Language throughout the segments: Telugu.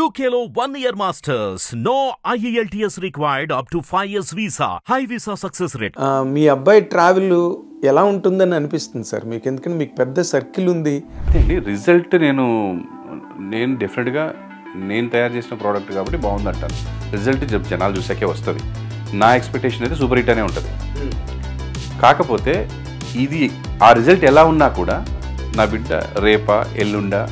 UKలో 1 year masters. No IELTS required up to 5 years visa. High visa success rate. మీ అబ్బాయి ట్రావెల్ ఎలా ఉంటుందని అనిపిస్తుంది సార్ మీకు? ఎందుకంటే మీకు పెద్ద సర్కిల్ ఉంది. రిజల్ట్ నేను డెఫినెట్గా నేను తయారు చేసిన ప్రోడక్ట్ కాబట్టి బాగుంది అంటాను. రిజల్ట్ జనాలు చూసాకే వస్తుంది. నా ఎక్స్పెక్టేషన్ అయితే సూపర్ హిట్ అనే ఉంటుంది. కాకపోతే ఇది ఆ రిజల్ట్ ఎలా ఉన్నా కూడా నా బిడ్డ రేపా ఎల్లుండా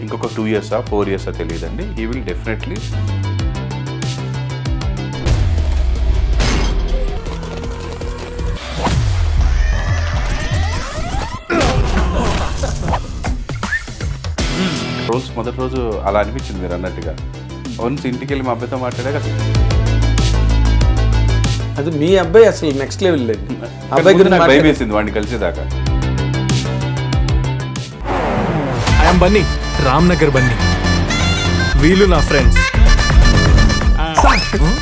ఇంకొక 2 years 4 years తెలియదండి. హీ విల్ డెఫినెట్లీ రోల్స్ మొదటి రోజు అలా అనిపించింది మీరు అన్నట్టుగా. వన్స్ ఇంటికి వెళ్ళి మా అబ్బాయితో మాట్లాడాక అది మీ అబ్బాయి అసలు నెక్స్ట్ లెవెల్ లేదు. అబ్బాయి గురించి నాకు భయం వేసింది వాడిని కలిసేదాకా. ఐఎమ్ బన్నీ, రామ్నగర్ బన్నీ. వీళ్ళు నా ఫ్రెండ్స్.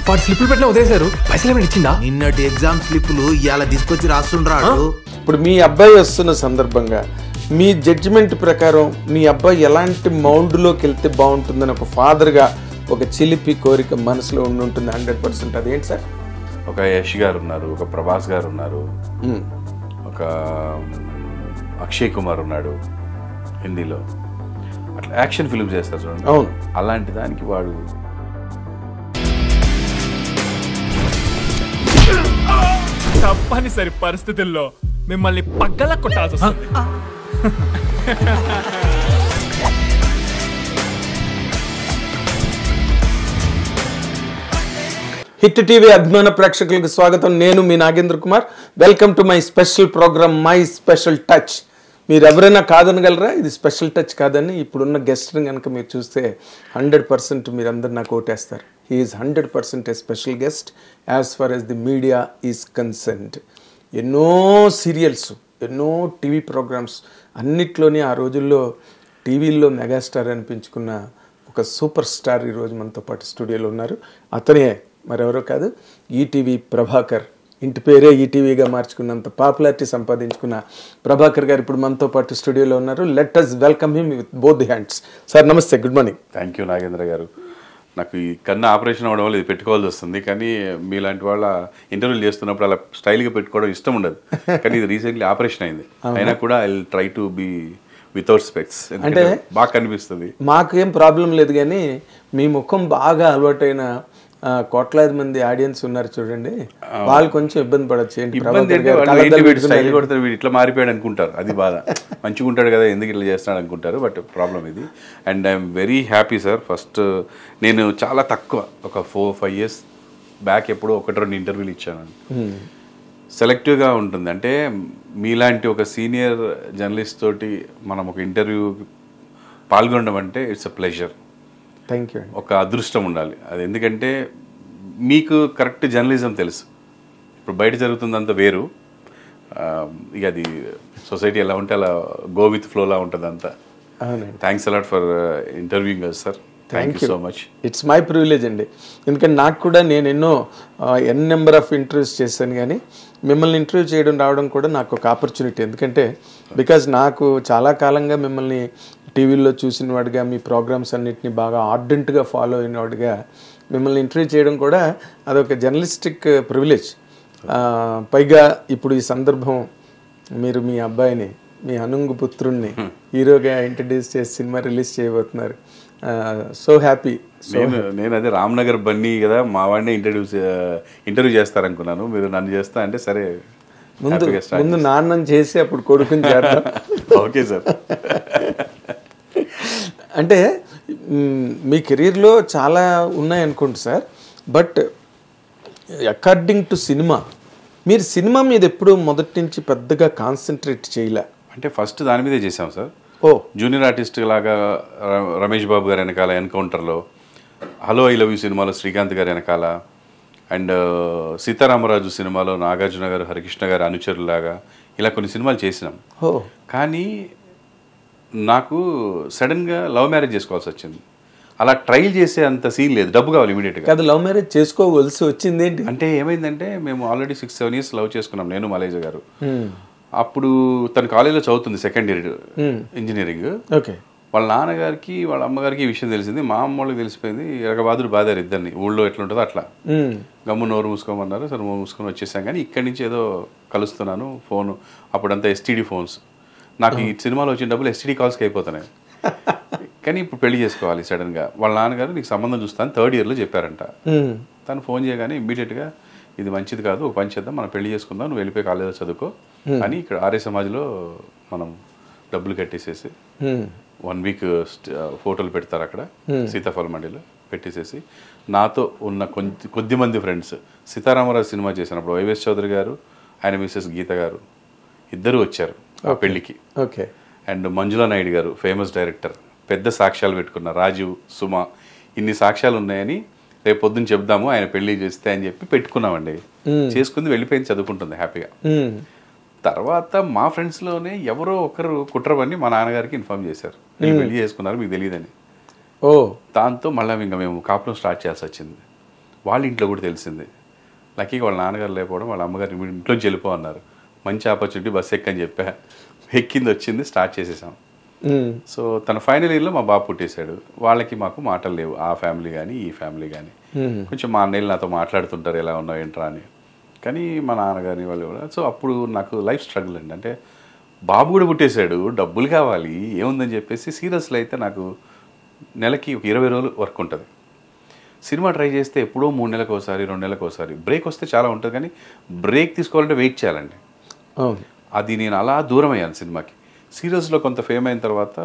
వాడు స్లిప్లు పెట్టినా వదిలేశారు. పైసలు ఏమైనా ఇచ్చిందా? నిన్నటి ఎగ్జామ్ స్లిప్లు ఇవాళ తీసుకొచ్చి రాస్తుండ్రాడు. ఇప్పుడు మీ అబ్బాయి వస్తున్న సందర్భంగా మీ జడ్జిమెంట్ ప్రకారం మీ అబ్బాయి ఎలాంటి మౌండ్లోకి వెళ్తే బాగుంటుందని ఒక ఫాదర్గా ఒక చిలిపి కోరిక మనసులో ఉంటుంది 100%. అదేంటి సార్? ఒక యష్ గారు ఉన్నారు, ఒక ప్రభాస్ గారు ఉన్నారు, ఒక అక్షయ్ కుమార్ ఉన్నాడు హిందీలో. అట్లా యాక్షన్ ఫిల్మ్ చేస్తారు చూడండి. అవును, అలాంటి దానికి వాడు తప్పనిసరి పరిస్థితుల్లో మిమ్మల్ని పగ్గల కొట్టాల్సి వస్తుంది. హిట్ టీవీ అభిమాన ప్రేక్షకులకు స్వాగతం. నేను మీ Nagendra Kumar. Welcome to my special programme my special touch. మీరు ఎవరైనా కాదనగలరా ఇది స్పెషల్ టచ్ కాదని? ఇప్పుడున్న గెస్ట్ని కనుక మీరు చూస్తే 100% మీరందరూ నాకు ఓటేస్తారు. He is 100% a special guest as far as the media is concerned. ఎన్నో సీరియల్స్, ఎన్నో టీవీ ప్రోగ్రామ్స్ అన్నిట్లోని ఆ రోజుల్లో టీవీల్లో మెగాస్టార్ అనిపించుకున్న ఒక సూపర్ స్టార్ ఈరోజు మనతో పాటు స్టూడియోలో ఉన్నారు. అతనే మరెవరో కాదు, ఈటీవీ ప్రభాకర్. ఇంటి పేరే ఈటీవీగా మార్చుకున్నంత పాపులారిటీ సంపాదించుకున్న ప్రభాకర్ గారు ఇప్పుడు మనతో పాటు స్టూడియోలో ఉన్నారు. Let us welcome him with both the hands. Sir నమస్తే, good morning. Thank you Nagendra garu. నాకు ఈ కన్ను ఆపరేషన్ అవ్వడం వల్ల ఇది పెట్టుకోవాల్సి వస్తుంది. కానీ మీలాంటి వాళ్ళ ఇంటర్వ్యూలు చేస్తున్నప్పుడు అలా స్టైల్గా పెట్టుకోవడం ఇష్టం ఉండదు. కానీ ఇది రీసెంట్లీ ఆపరేషన్ అయింది. అయినా కూడా I will try to be without specs. అంటే బాగా కనిపిస్తుంది. మాకేం ప్రాబ్లం లేదు, కానీ మీ ముఖం బాగా అలవాటైన కోట్లాది మంది ఆడియన్స్ ఉన్నారు చూడండి, వాళ్ళు కొంచెం ఇబ్బంది పడచ్చు. ఇబ్బంది అంటే స్టైల్ కొడతారు, వీడు ఇట్లా మారిపోయాడు అనుకుంటారు. అది బాధ. మంచిగా ఉంటాడు కదా, ఎందుకు ఇట్లా చేస్తున్నాడు అనుకుంటారు. బట్ ప్రాబ్లం ఇది. And I'm very happy sir. First నేను చాలా తక్కువ ఒక 4-5 years బ్యాక్ ఎప్పుడో 1-2 ఇంటర్వ్యూలు ఇచ్చాను. సెలెక్టివ్గా ఉంటుంది. అంటే మీలాంటి ఒక సీనియర్ జర్నలిస్ట్ తోటి మనం ఒక ఇంటర్వ్యూ పాల్గొనడం అంటే it's a pleasure. Thank you. ఒక అదృష్టం ఉండాలి అది. ఎందుకంటే మీకు కరెక్ట్ జర్నలిజం తెలుసు. ఇప్పుడు బయట జరుగుతుందంతా వేరు. ఇక అది సొసైటీ ఎలా ఉంటే అలా గో విత్ ఫ్లోలా ఉంటుంది అంతా. Thanks a lot for interviewing us sir. Thank you so much. It's my privilege అండి. ఎందుకంటే నాకు కూడా నేను ఎన్నో నెంబర్ ఆఫ్ ఇంటర్వ్యూస్ చేశాను, కానీ మిమ్మల్ని ఇంటర్వ్యూ చేయడం రావడం కూడా నాకు ఒక ఆపర్చునిటీ. ఎందుకంటే బికాజ్ నాకు చాలా కాలంగా మిమ్మల్ని టీవీలో చూసిన వాడిగా, మీ ప్రోగ్రామ్స్ అన్నిటిని బాగా ఆర్డెంట్గా ఫాలో అయిన వాడిగా మిమ్మల్ని ఇంటర్వ్యూ చేయడం కూడా అదొక జర్నలిస్టిక్ ప్రివిలేజ్. పైగా ఇప్పుడు ఈ సందర్భం మీరు మీ అబ్బాయిని, మీ అనుంగు పుత్రుణ్ణి హీరోగా ఇంట్రడ్యూస్ చేసి సినిమా రిలీజ్ చేయబోతున్నారు. So happy. నేను అదే రామ్నగర్ బన్నీ కదా, మా వాడిని ఇంటర్వ్యూ చేస్తారనుకున్నాను. మీరు నన్ను చేస్తా అంటే సరే, ముందు నాన్నని చేసి అప్పుడు కొడుకుని చేద్దాం. Okay sir. అంటే మీ కెరీర్లో చాలా ఉన్నాయనుకోండి sir, but according to cinema, మీరు సినిమా మీద ఎప్పుడు మొదటి నుంచి పెద్దగా కాన్సన్ట్రేట్ చేయలే? అంటే ఫస్ట్ దాని మీదే చేసాం సార్. జూనియర్ ఆర్టిస్ట్ లాగా రమేష్ బాబు గారు వెనకాల ఎన్కౌంటర్లో, హలో ఐ లవ్ యూ సినిమాలో శ్రీకాంత్ గారు వెనకాల, అండ్ సీతారామరాజు సినిమాలో నాగార్జున గారు హరికృష్ణ గారు అనుచరులాగా ఇలా కొన్ని సినిమాలు చేసినాం. కానీ నాకు సడన్గా లవ్ మ్యారేజ్ చేసుకోవాల్సి వచ్చింది. అలా ట్రైల్ చేసే అంత సీన్ లేదు, డబ్బు కావాలి ఇమీడియట్గా. కదా, లవ్ మ్యారేజ్ చేసుకోవాల్సి వచ్చింది ఏంటి అంటే ఏమైందంటే మేము ఆల్రెడీ 6-7 years లవ్ చేసుకున్నాం, నేను మలేజా గారు. అప్పుడు తన కాలేజీలో చదువుతుంది, 2nd year ఇంజనీరింగ్. ఓకే. వాళ్ళ నాన్నగారికి వాళ్ళ అమ్మగారికి ఈ విషయం తెలిసింది. మా అమ్మ వాళ్ళకి తెలిసిపోయింది. ఎరగబాదుడు బాదారు ఇద్దరిని, ఊళ్ళో ఎట్లా ఉంటుందో అట్లా. గమ్ము నోరు మూసుకోమన్నారు. సరే మూసుకొని వచ్చేసాం. కానీ ఇక్కడి నుంచి ఏదో కలుస్తున్నాను ఫోను, అప్పుడంతా ఎస్టీడీ ఫోన్స్. నాకు ఈ సినిమాలో వచ్చిన డబ్బులు ఎస్టీడీ కాల్స్కి అయిపోతున్నాయి. కానీ ఇప్పుడు పెళ్లి చేసుకోవాలి సడన్గా. వాళ్ళ నాన్నగారు నీకు సంబంధం చూస్తాను 3rd yearలో చెప్పారంట. తను ఫోన్ చేయగానే ఇమ్మీడియట్గా ఇది మంచిది కాదు, ఒక పని చేద్దాం, మనం పెళ్లి చేసుకుందాం, నువ్వు వెళ్ళిపోయి కాలేజీలో చదువుకో అని ఇక్కడ ఆర్య సమాజ్లో మనం డబ్బులు కట్టేసేసి 1 week ఫోటోలు పెడతారు అక్కడ సీతాఫల మండిలో పెట్టేసేసి, నాతో ఉన్న కొద్ది మంది ఫ్రెండ్స్, సీతారామరాజు సినిమా చేసినప్పుడు వైవేష్ చౌదరి గారు, ఆయన మిస్సెస్ గీత గారు ఇద్దరు వచ్చారు ఆ పెళ్లికి. ఓకే. అండ్ మంజులా నాయుడు గారు ఫేమస్ డైరెక్టర్, పెద్ద సాక్ష్యాలు పెట్టుకున్నారు. రాజీవ్, సుమ, ఇన్ని సాక్ష్యాలు ఉన్నాయని రేపు పొద్దున్న చెప్దాము ఆయన పెళ్లి చేస్తే అని చెప్పి పెట్టుకున్నామండి. చేసుకుంది, వెళ్ళిపోయింది, చదువుకుంటుంది హ్యాపీగా. తర్వాత మా ఫ్రెండ్స్లోనే ఎవరో ఒకరు కుట్రవని మా నాన్నగారికి ఇన్ఫార్మ్ చేశారు, మీరు పెళ్లి చేసుకున్నారు మీకు తెలియదని. దాంతో మళ్ళీ ఇంకా మేము కాపురం స్టార్ట్ చేయాల్సి వచ్చింది. వాళ్ళ ఇంట్లో కూడా తెలిసింది. లక్కీగా వాళ్ళ నాన్నగారు లేకపోవడం, వాళ్ళ అమ్మగారు ఇంట్లోంచి వెళ్ళిపో అన్నారు. మంచి ఆపర్చునిటీ, బస్సు ఎక్కని చెప్పా. ఎక్కింది, వచ్చింది, స్టార్ట్ చేసేసాం. సో తన ఫైనల్ ఇయర్లో మా బాబు పుట్టేశాడు. వాళ్ళకి మాకు మాటలు లేవు, ఆ ఫ్యామిలీ కానీ ఈ ఫ్యామిలీ కానీ. కొంచెం మా అన్నయ్యలు నాతో మాట్లాడుతుంటారు ఎలా ఉన్నావు ఏంట్రా అని, కానీ మా నాన్నగారిని వాళ్ళు కూడా. సో అప్పుడు నాకు లైఫ్ స్ట్రగుల్ అండి. అంటే బాబు కూడా పుట్టేశాడు, డబ్బులు కావాలి, ఏముందని చెప్పేసి సీరియస్లో అయితే నాకు నెలకి ఒక 20 రోజులు వర్క్ ఉంటుంది. సినిమా ట్రై చేస్తే ఎప్పుడో 3 నెలలకు ఒకసారి 2 నెలలకు ఒకసారి బ్రేక్ వస్తే చాలా ఉంటుంది, కానీ బ్రేక్ తీసుకోవాలంటే వెయిట్ చేయాలండి. అది నేను అలా దూరం అయ్యాను సినిమాకి. సీరియల్స్లో కొంత ఫేమ్ అయిన తర్వాత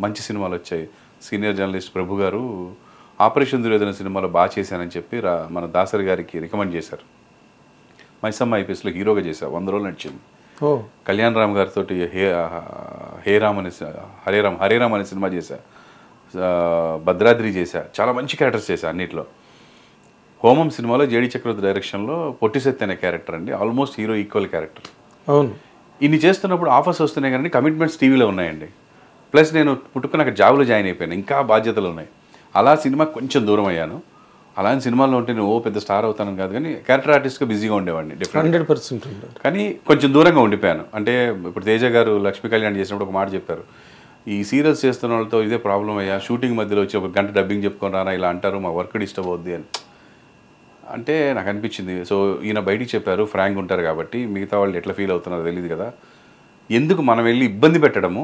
మంచి సినిమాలు వచ్చాయి. సీనియర్ జర్నలిస్ట్ ప్రభు గారు ఆపరేషన్ దుర్యోధన సినిమాలో బాగా చేశానని చెప్పి మన దాసరి గారికి రికమెండ్ చేశారు. మైసమ్మ ఐపీఎస్లో హీరోగా చేశా, 100 రోజులు నడిచింది. కళ్యాణ్ రామ్ గారితో హరేరామ్ అనే సినిమా చేశా, భద్రాద్రి చేశా, చాలా మంచి క్యారెక్టర్స్ చేశా అన్నిట్లో. హోమం సినిమాలో జేడి చక్రవర్తి డైరెక్షన్లో పొట్టిశెత్తి అనే క్యారెక్టర్ అండి, ఆల్మోస్ట్ హీరో ఈక్వల్ క్యారెక్టర్. అవును. ఇన్ని చేస్తున్నప్పుడు ఆఫర్స్ వస్తున్నాయి కానీ కమిట్మెంట్స్ టీవీలో ఉన్నాయండి. ప్లస్ నేను పుట్టుకుని అక్కడ జాబ్లో జాయిన్ అయిపోయాను, ఇంకా బాధ్యతలు ఉన్నాయి. అలా సినిమా కొంచెం దూరం అయ్యాను. అలాంటి సినిమాల్లో ఉంటే నేను పెద్ద స్టార్ అవుతాను కాదు, కానీ క్యారెక్టర్ ఆర్టిస్ట్గా బిజీగా ఉండేవాడిని. 100% కానీ కొంచెం దూరంగా ఉండిపోయాను. అంటే ఇప్పుడు తేజ గారు లక్ష్మీ కళ్యాణ్ చేసినప్పుడు ఒక మాట చెప్పారు, ఈ సీరియల్స్ చేస్తున్న వాళ్ళతో ఇదే ప్రాబ్లం అయ్యా, షూటింగ్ మధ్యలో వచ్చి 1 గంట డబ్బింగ్ చెప్పుకొని రానా ఇలా అంటారు, మా వర్క్ డిస్టర్బ్ అవుద్ది అని. అంటే నాకు అనిపించింది, సో ఈయన బయటికి చెప్పారు, ఫ్రాంక్ ఉంటారు కాబట్టి మిగతా వాళ్ళు ఎట్లా ఫీల్ అవుతున్నారో తెలియదు కదా, ఎందుకు మనం వెళ్ళి ఇబ్బంది పెట్టడము,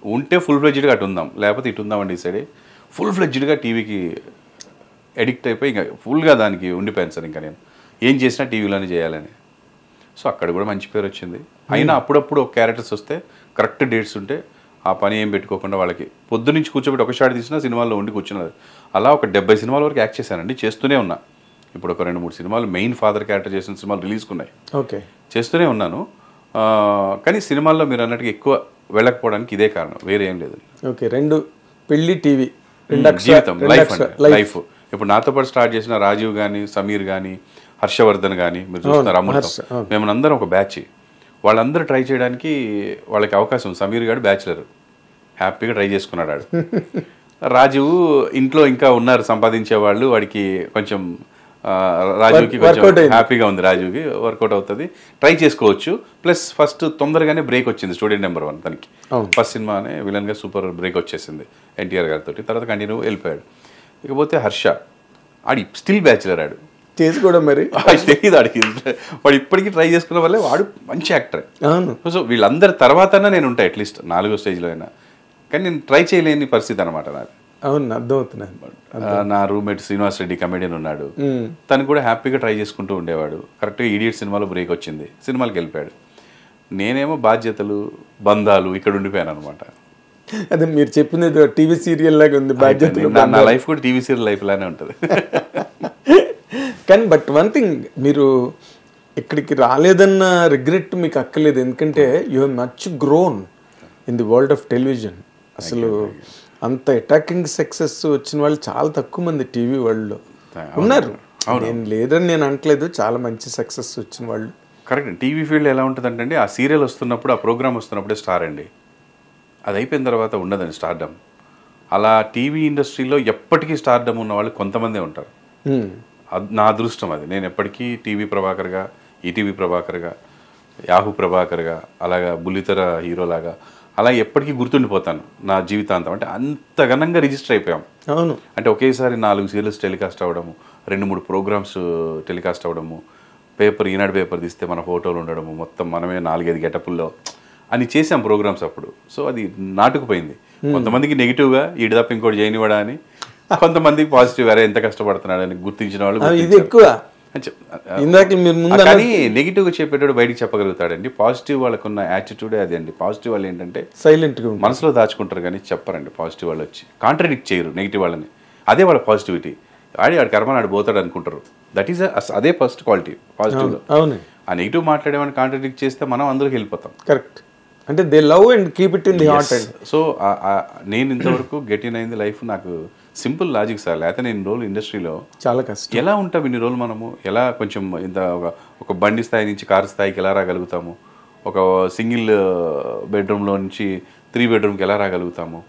ఉంటే ఫుల్ ఫ్లెడ్జ్డ్గా అటు ఉందాం, లేకపోతే ఇటు ఉందామని డిసైడ్ అయ్యి ఫుల్ ఫ్లెడ్జ్డ్గా టీవీకి ఎడిక్ట్ అయిపోయి ఇంకా ఫుల్గా దానికి ఉండిపోయాను సార్. ఇంకా నేను ఏం చేసినా టీవీలోనే చేయాలని. సో అక్కడ కూడా మంచి పేరు వచ్చింది. అయినా అప్పుడప్పుడు ఒక క్యారెక్టర్స్ వస్తే కరెక్ట్ డేట్స్ ఉంటే ఆ పని ఏం పెట్టుకోకుండా వాళ్ళకి పొద్దు నుంచి కూర్చోబెట్టి ఒక షాట్ తీసినా సినిమాల్లో ఉండి కూర్చున్నది. అలా ఒక 70 సినిమాల వరకు యాక్ట్ చేశానండి, చేస్తూనే ఉన్నా. ఇప్పుడు ఒక 2-3 సినిమాలు మెయిన్ ఫాదర్ క్యారెక్టర్ చేసిన సినిమాలు రిలీజ్కి ఉన్నాయి. ఓకే, చేస్తూనే ఉన్నాను. కానీ సినిమాల్లో మీరు అన్నట్టుగా ఎక్కువ వెళ్ళకపోవడానికి ఇదే కారణం, వేరే ఏం లేదు. ఓకే. 2 పెళ్లి, టీవీ, జీవితం, లైఫ్. ఇప్పుడు నాతో పాటు స్టార్ట్ చేసిన రాజీవ్ కానీ, సమీర్ కానీ, హర్షవర్ధన్ కానీ మీరు చూస్తున్నారు, అమృతం, మేమనందరం ఒక బ్యాచ్. వాళ్ళందరూ ట్రై చేయడానికి వాళ్ళకి అవకాశం. సమీర్ గారు బ్యాచులర్, హ్యాపీగా ట్రై చేసుకున్నాడు ఆడు. రాజీవ్ ఇంట్లో ఇంకా ఉన్నారు సంపాదించే వాళ్ళు, వాడికి కొంచెం రాజీవ్కి కొంచెం హ్యాపీగా ఉంది, రాజీవ్కి వర్కౌట్ అవుతుంది, ట్రై చేసుకోవచ్చు. ప్లస్ ఫస్ట్ తొందరగానే బ్రేక్ వచ్చింది స్టూడెంట్ నెంబర్ 1 తనకి. ఫస్ట్ సినిమానే విలన్గా సూపర్ బ్రేక్ వచ్చేసింది ఎన్టీఆర్ గారితో. తర్వాత కంటిన్యూ వెళ్ళిపోయాడు. ఇకపోతే హర్ష, ఆడి స్టిల్ బ్యాచులర్, ఆడు చేసుకోవడం మరి తెలియదు ఆడికి. వాడు ఇప్పటికీ ట్రై చేసుకున్న వల్లే వాడు మంచి యాక్టర్. సో వీళ్ళందరి తర్వాత నేను ఉంటా అట్లీస్ట్ 4వ స్టేజ్లో అయినా, కానీ నేను ట్రై చేయలేని పరిస్థితి అనమాట నాది. అవును, అర్థమవుతున్నాను. నా రూమ్మేట్ శ్రీనివాస్ రెడ్డి కమెడియన్ ఉన్నాడు, తను కూడా హ్యాపీగా ట్రై చేసుకుంటూ ఉండేవాడు. కరెక్ట్గా ఇడియట్ సినిమాలో బ్రేక్ వచ్చింది, సినిమాకి వెళ్ళిపోయాడు. నేనేమో బాధ్యతలు, బంధాలు ఇక్కడ ఉండిపోయాను అనమాట. అదే మీరు చెప్పింది టీవీ సీరియల్ లాగా ఉంది, బాధ్యతలు. నా లైఫ్ కూడా టీవీ సీరియల్ లైఫ్ లానే ఉంటుంది. కానీ బట్ వన్ థింగ్, మీరు ఇక్కడికి రాలేదన్న రిగ్రెట్ మీకు అక్కర్లేదు, ఎందుకంటే you have much grown in the world of television. అసలు అంత అటాకింగ్ సక్సెస్ వచ్చిన వాళ్ళు చాలా తక్కువ మంది టీవీ వరల్డ్లో ఉన్నారు. నేను లేదని నేను అనట్లేదు, చాలా మంచి సక్సెస్ వచ్చిన వాళ్ళు. కరెక్ట్. టీవీ ఫీల్డ్ ఎలా ఉంటుందంటే అండి, ఆ సీరియల్ వస్తున్నప్పుడు, ఆ ప్రోగ్రామ్ వస్తున్నప్పుడే స్టార్ అండి, అది అయిపోయిన తర్వాత ఉండదండి స్టార్డమ్. అలా టీవీ ఇండస్ట్రీలో ఎప్పటికీ స్టార్డమ్ ఉన్న వాళ్ళు కొంతమందే ఉంటారు. నా అదృష్టం అది. నేను ఎప్పటికీ టీవీ ప్రభాకర్గా, ఈటీవీ ప్రభాకర్గా, యాహూ ప్రభాకర్గా, అలాగా బుల్లితెర హీరోలాగా అలా ఎప్పటికీ గుర్తుండిపోతాను నా జీవితాంతం. అంటే అంత ఘనంగా రిజిస్టర్ అయిపోయాం. అవును. అంటే ఒకేసారి 4 సీరియల్స్ టెలికాస్ట్ అవ్వడము, 2-3 ప్రోగ్రామ్స్ టెలికాస్ట్ అవ్వడము, ఈనాడు పేపర్ తీస్తే మన ఫోటోలు ఉండడము, మొత్తం మనమే 4-5 గెటపుల్లో అని చేసాం ప్రోగ్రామ్స్ అప్పుడు. సో అది నాటుకుపోయింది. కొంతమందికి నెగిటివ్గా ఈడు తప్ప ఇంకోటి చేయనివాడా అని, కొంతమందికి పాజిటివ్ అరే ఎంత కష్టపడుతున్నాడు అని గుర్తించిన వాళ్ళు. ఇది ఎక్కువ కానీ నెగిటివ్ గా చెప్పేటోడు బయటికి చెప్పగలుగుతాడండి. పాజిటివ్ వాళ్ళకున్న యాటిట్యూడే అది అండి. పాజిటివ్ వాళ్ళు ఏంటంటే సైలెంట్ గా మనసులో దాచుకుంటారు కానీ చెప్పరండి. పాజిటివ్ వాళ్ళు వచ్చి కాంట్రడిక్ట్ చేయరు నెగిటివ్ వాళ్ళని. అదే వాళ్ళ పాజిటివిటీ. వాడి కర్మనాడు పోతాడు అనుకుంటారు. దట్ ఈస్ అదే ఫస్ట్ క్వాలిటీ పాజిటివ్ లో. ఆ నెగిటివ్ మాట్లాడేవాడిని కాంట్రడిక్ట్ చేస్తే మనం అందులోకి వెళ్ళిపోతాం. కరెక్ట్. అంటే they love and keep it in the heart. So నేను ఇంతవరకు గెట్ ఇన్ అయింది లైఫ్ నాకు సింపుల్ లాజిక్ సార్. లేకపోతే నేను రోజులు ఇండస్ట్రీలో చాలా కష్టం. ఎలా ఉంటాం ఇన్ని రోజులు మనము, ఎలా కొంచెం ఇంత ఒక బండి స్థాయి నుంచి కారు స్థాయికి ఎలా రాగలుగుతాము, ఒక సింగిల్ బెడ్రూమ్లో నుంచి 3 బెడ్రూమ్కి ఎలా రాగలుగుతాము.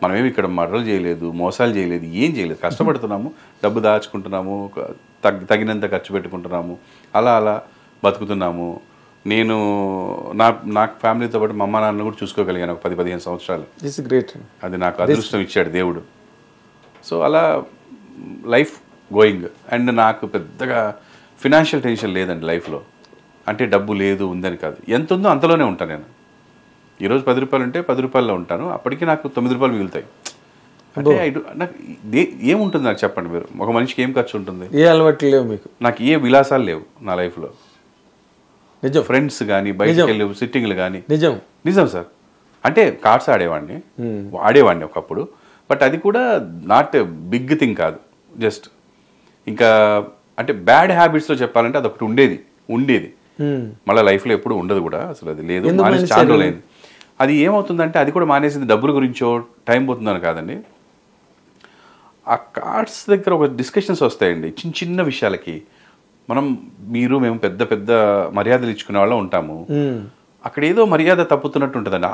మనమేమి ఇక్కడ మర్డర్లు చేయలేదు, మోసాలు చేయలేదు, ఏం చేయలేదు. కష్టపడుతున్నాము, డబ్బు దాచుకుంటున్నాము, తగినంత ఖర్చు పెట్టుకుంటున్నాము, అలా అలా బతుకుతున్నాము. నేను నా ఫ్యామిలీతో పాటు మా అమ్మ నాన్న కూడా చూసుకోగలిగాను ఒక 10-15 సంవత్సరాలు. అది నాకు అదృష్టం ఇచ్చాడు దేవుడు. సో అలా లైఫ్ గోయింగ్. అండ్ నాకు పెద్దగా ఫినాన్షియల్ టెన్షన్ లేదండి లైఫ్లో. అంటే డబ్బు లేదు ఉందని కాదు, ఎంత ఉందో అంతలోనే ఉంటాను నేను. ఈరోజు 10 రూపాయలు ఉంటే 10 రూపాయల్లో ఉంటాను, అప్పటికి నాకు 9 రూపాయలు మిగులుతాయి. అంటే నాకు ఏముంటుంది నాకు చెప్పండి మీరు. ఒక మనిషికి ఏం ఖర్చు ఉంటుంది? ఏ అలవాట్లు లేవు మీకు? నాకు ఏ విలాసాలు లేవు నా లైఫ్లో. నిజం. ఫ్రెండ్స్ కానీ బయటకు వెళ్ళి సిట్టింగ్లు కానీ. నిజం నిజం సార్. అంటే కార్డ్స్ ఆడేవాడిని ఒకప్పుడు. బట్ అది కూడా నాట్ బిగ్ థింగ్ కాదు. జస్ట్ ఇంకా అంటే బ్యాడ్ హ్యాబిట్స్లో చెప్పాలంటే అదొకటి ఉండేది. మళ్ళీ లైఫ్లో ఎప్పుడు ఉండదు కూడా. అసలు అది లేదు, మానేసి చాలా రోజులైంది. అది ఏమవుతుందంటే అది కూడా మానేసింది డబ్బుల గురించో టైం పోతుందని కాదండి. ఆ కార్డ్స్ దగ్గర ఒక డిస్కషన్స్ వస్తాయండి చిన్న చిన్న విషయాలకి. మేము పెద్ద పెద్ద మర్యాదలు ఇచ్చుకునే వాళ్ళం ఉంటాము. అక్కడ ఏదో మర్యాద తప్పుతున్నట్టు ఉంటుందండి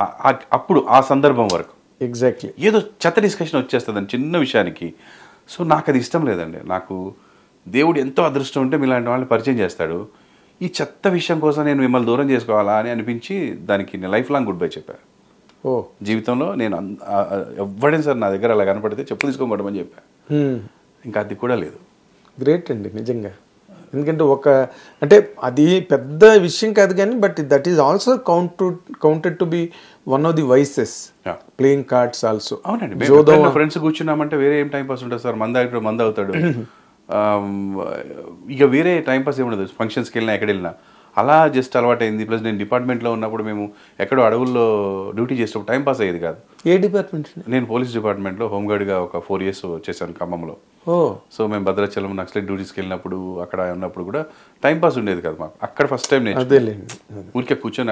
అప్పుడు ఆ సందర్భం వరకు. ఎగ్జాక్ట్లీ. ఏదో చెత్త డిస్కషన్ వచ్చేస్తుందండి చిన్న విషయానికి. సో నాకు అది ఇష్టం లేదండి. నాకు దేవుడు ఎంతో అదృష్టం ఉంటే మీలాంటి వాళ్ళని పరిచయం చేస్తాడు. ఈ చెత్త విషయం కోసం నేను మిమ్మల్ని దూరం చేసుకోవాలా అని అనిపించి దానికి నేను లైఫ్ లాంగ్ గుడ్ బై చెప్పాను. జీవితంలో నేను ఎవ్వడైనా సార్ నా దగ్గర అలా కనపడితే చెప్పు తీసుకోమని చెప్పాను. ఇంకా అది కూడా లేదు. గ్రేట్ అండి నిజంగా. ఎందుకంటే అంటే అది పెద్ద విషయం కాదు కానీ but that is also counted to be one of the vices. Playing cards also. అవునండి. ఫ్రెండ్స్ కూర్చున్నామంటే వేరే ఏం టైం పాస్ ఉంటుంది సార్. మంద అవుతాడు. ఇక వేరే టైంపాస్ ఏముండదు. ఫంక్షన్స్కి వెళ్ళినా ఎక్కడ వెళ్ళినా అలా జస్ట్ అలవాటైంది. ప్లస్ నేను డిపార్ట్మెంట్లో ఉన్నప్పుడు మేము ఎక్కడో అడవుల్లో డ్యూటీ చేసేటప్పుడు టైంపాస్ అయ్యేది కాదు. ఏ డిపార్ట్మెంట్? నేను పోలీస్ డిపార్ట్మెంట్లో హోంగార్డ్గా ఒక 4 years చేశాను ఖమ్మంలో. సో మేము భద్రాచలం నక్సలైట్ డ్యూటీస్కి వెళ్ళినప్పుడు అక్కడ ఉన్నప్పుడు కూడా టైంపాస్ ఉండేది కదా మాకు. అక్కడ ఫస్ట్ టైం నేను ఊరికే కూర్చొని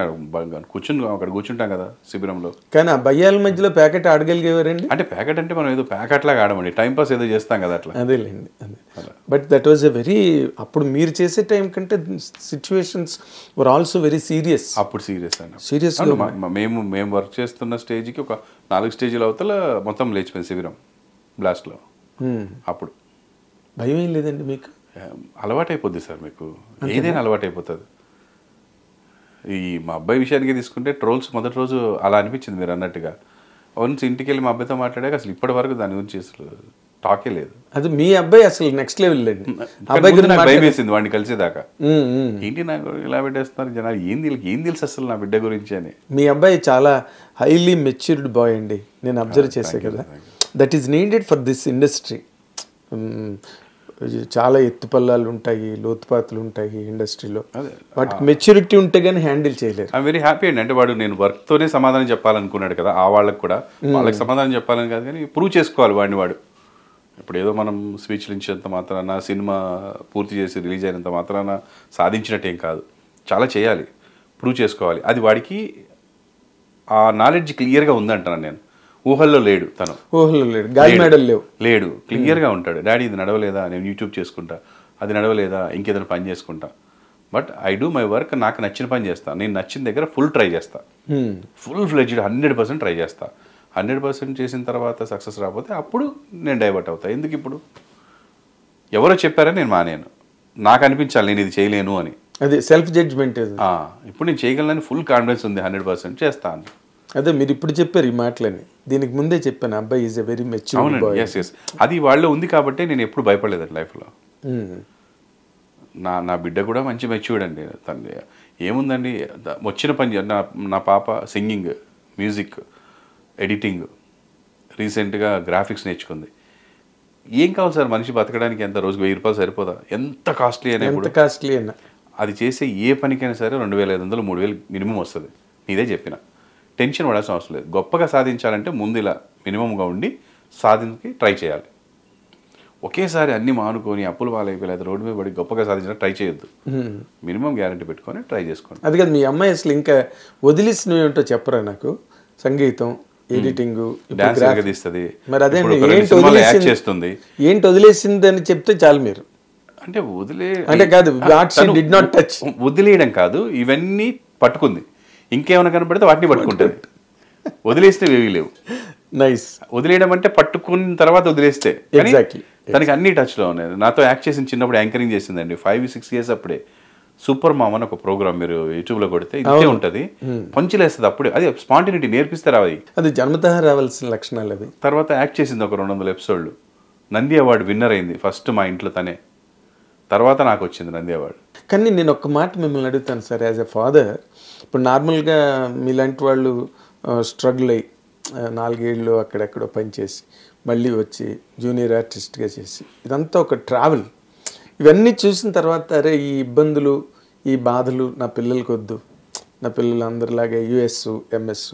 అక్కడ కూర్చుంటాం కదా శిబిరంలో. కానీ ఆ భయ్యాల మధ్యలో ప్యాకెట్ ఆడగలిగేవారండి? అంటే ప్యాకెట్ అంటే మనం ఏదో ప్యాకెట్ లాగా ఆడమండి, టైంపాస్ ఏదో చేస్తాం కదా అట్లా. అదేలేండి. But that was a very అప్పుడు మీరు చేసే టైం కంటే situations were also very serious. అప్పుడు సీరియస్ అండి. సీరియస్ మేము వర్క్ చేస్తున్న స్టేజ్కి ఒక 4 స్టేజీల అవతల మొత్తం లేచిపోయింది శిబిరం బ్లాస్ట్లో. అప్పుడు భయం ఏం లేదండి మీకు? అలవాటు అయిపోద్ది సార్. మీకు ఏదైనా అలవాటు అయిపోతుంది. ఈ మా అబ్బాయి విషయానికి తీసుకుంటే ట్రోల్స్ మొదటి రోజు అలా అనిపించింది మీరు అన్నట్టుగా. వన్స్ ఇంటికి వెళ్ళి మా అబ్బాయితో మాట్లాడాక అసలు ఇప్పటి వరకు దాని గురించి అసలు టాకే లేదు. అది మీ అబ్బాయి అసలు నెక్స్ట్ లెవెల్ లేదు. భయం వేసింది వాడిని కలిసేదాకా. ఏంటి నాకు ఇలా పెట్టేస్తున్నారు జనాలు, ఏం తెలుసు అసలు నా బిడ్డ గురించి అని. మీ అబ్బాయి చాలా హైలీ మెచ్యూర్డ్ బాయ్ అండి. నేను అబ్జర్వ్ చేసే కదా. That is needed for this industry. చాలా ఎత్తుపల్లాలు ఉంటాయి, లోతుపాతులు ఉంటాయి ఇండస్ట్రీలో. వాటికి మెచ్యూరిటీ ఉంటే కానీ హ్యాండిల్ చేయలేరు. ఐఎమ్ వెరీ హ్యాపీ అండి. అంటే వాడు నేను వర్క్తోనే సమాధానం చెప్పాలనుకున్నాడు కదా. ఆ వాళ్ళకి కూడా వాళ్ళకి సమాధానం చెప్పాలని కాదు కానీ ప్రూవ్ చేసుకోవాలి వాడు. ఇప్పుడు ఏదో మనం స్పీచ్లు ఇచ్చినంత మాత్రాన, సినిమా పూర్తి చేసి రిలీజ్ అయినంత మాత్రాన సాధించినట్టేం కాదు. చాలా చేయాలి, ప్రూవ్ చేసుకోవాలి. అది వాడికి ఆ నాలెడ్జ్ క్లియర్గా ఉందంటాను నేను. ఊహల్లో లేడు తను. ఊహల్లో లేడు, గాలి మేడలు లేడు. క్లియర్గా ఉంటాడు. డాడీ ఇది నడవలేదా, నేను యూట్యూబ్ చేసుకుంటా, అది నడవలేదా ఇంకేదైనా పని చేసుకుంటా. But I do my work. నాకు నచ్చిన పని చేస్తాను. నేను నచ్చిన దగ్గర ఫుల్ ట్రై చేస్తా. ఫుల్ ఫ్లెడ్జ్డ్ 100% ట్రై చేస్తా. 100% చేసిన తర్వాత సక్సెస్ రాకపోతే అప్పుడు నేను డైవర్ట్ అవుతా. ఎందుకు ఇప్పుడు ఎవరో చెప్పారని నేను మానేను. నాకు అనిపించాలి నేను ఇది చేయలేను అని. అది సెల్ఫ్ జడ్జ్మెంట్. ఇప్పుడు నేను చేయగలనని ఫుల్ కాన్ఫిడెన్స్ ఉంది. 100% చేస్తాను. అదే మీరు ఇప్పుడు చెప్పారు ఈ మాటలని, దీనికి ముందే చెప్పాను అబ్బాయి ఈజ్ ఎ వెరీ మెచ్యూర్ అవునండి, ఎస్ ఎస్, అది వాళ్ళలో ఉంది కాబట్టి నేను ఎప్పుడు భయపడలేదండి లైఫ్లో. నా బిడ్డ కూడా మంచి మెచ్యూర్డ్ అండి. తను ఏముందండి, వచ్చిన పని నా పాప సింగింగ్, మ్యూజిక్, ఎడిటింగ్, రీసెంట్గా గ్రాఫిక్స్ నేర్చుకుంది. ఏం కావాలి సార్ మనిషి బతకడానికి? ఎంత రోజుకు 1000 రూపాయలు సరిపోదా? ఎంత కాస్ట్లీ అయినా అది చేసే ఏ పనికైనా సరే 2500 3000 మినిమం వస్తుంది. నీదే చెప్పిన, టెన్షన్ పడాల్సిన అవసరం లేదు. గొప్పగా సాధించాలంటే ముందు ఇలా మినిమంగా ఉండి సాధించి ట్రై చేయాలి. ఒకేసారి అన్ని మానుకొని అప్పులు పాలైపోయి లేదా రోడ్డు మీద పడి గొప్పగా సాధించడం ట్రై చేయొద్దు. మినిమం గ్యారంటీ పెట్టుకొని ట్రై చేసుకోండి. అది కాదు, మీ అమ్మాయి అసలు ఇంకా వదిలేసినవి ఏంటో చెప్పరా నాకు? సంగీతం, ఎడిటింగ్, డాన్స్ తీస్తుంది, మరి అదే చేస్తుంది. ఏంటి వదిలేసింది అని చెప్తే చాలు మీరు. అంటే అంటే కాదు, వదిలేయడం కాదు, ఇవన్నీ పట్టుకుంది. ఇంకేమైనా కనపడితే వాటిని పట్టుకుంటుంది. వదిలేస్తే ఏవీ లేవు. నైస్. వదిలేయడం అంటే పట్టుకున్న తర్వాత వదిలేస్తే. తనకి అన్ని టచ్లో ఉన్నాయి. నాతో యాక్ట్ చేసిన చిన్నప్పుడు యాంకరింగ్ చేసిందండి, 5-6 years అప్పుడే. సూపర్ మామ్ అని ఒక ప్రోగ్రామ్ మీరు యూట్యూబ్లో కొడితే ఇంతే ఉంటుంది, పంచులేస్తుంది అప్పుడే. అది స్పాంటినిటీ నేర్పిస్తే రావాలి, అది జన్మతః రావాల్సిన లక్షణాలు. అది తర్వాత యాక్ట్ చేసింది ఒక 200 episodes, నంది అవార్డు విన్నర్ అయింది ఫస్ట్ మా ఇంట్లో తనే. తర్వాత నాకు వచ్చింది నంది అవార్డు. కానీ నేను ఒక్క మాట మిమ్మల్ని అడుగుతాను సార్, యాజ్ ఎ ఫాదర్. ఇప్పుడు నార్మల్గా మీలాంటి వాళ్ళు స్ట్రగుల్ అయ్యి 4 ఏళ్ళు అక్కడెక్కడో పనిచేసి మళ్ళీ వచ్చి జూనియర్ ఆర్టిస్ట్గా చేసి ఇదంతా ఒక ట్రావెల్. ఇవన్నీ చూసిన తర్వాత అరే ఈ ఇబ్బందులు, ఈ బాధలు నా పిల్లలకి వద్దు, నా పిల్లలు అందరిలాగే US MS,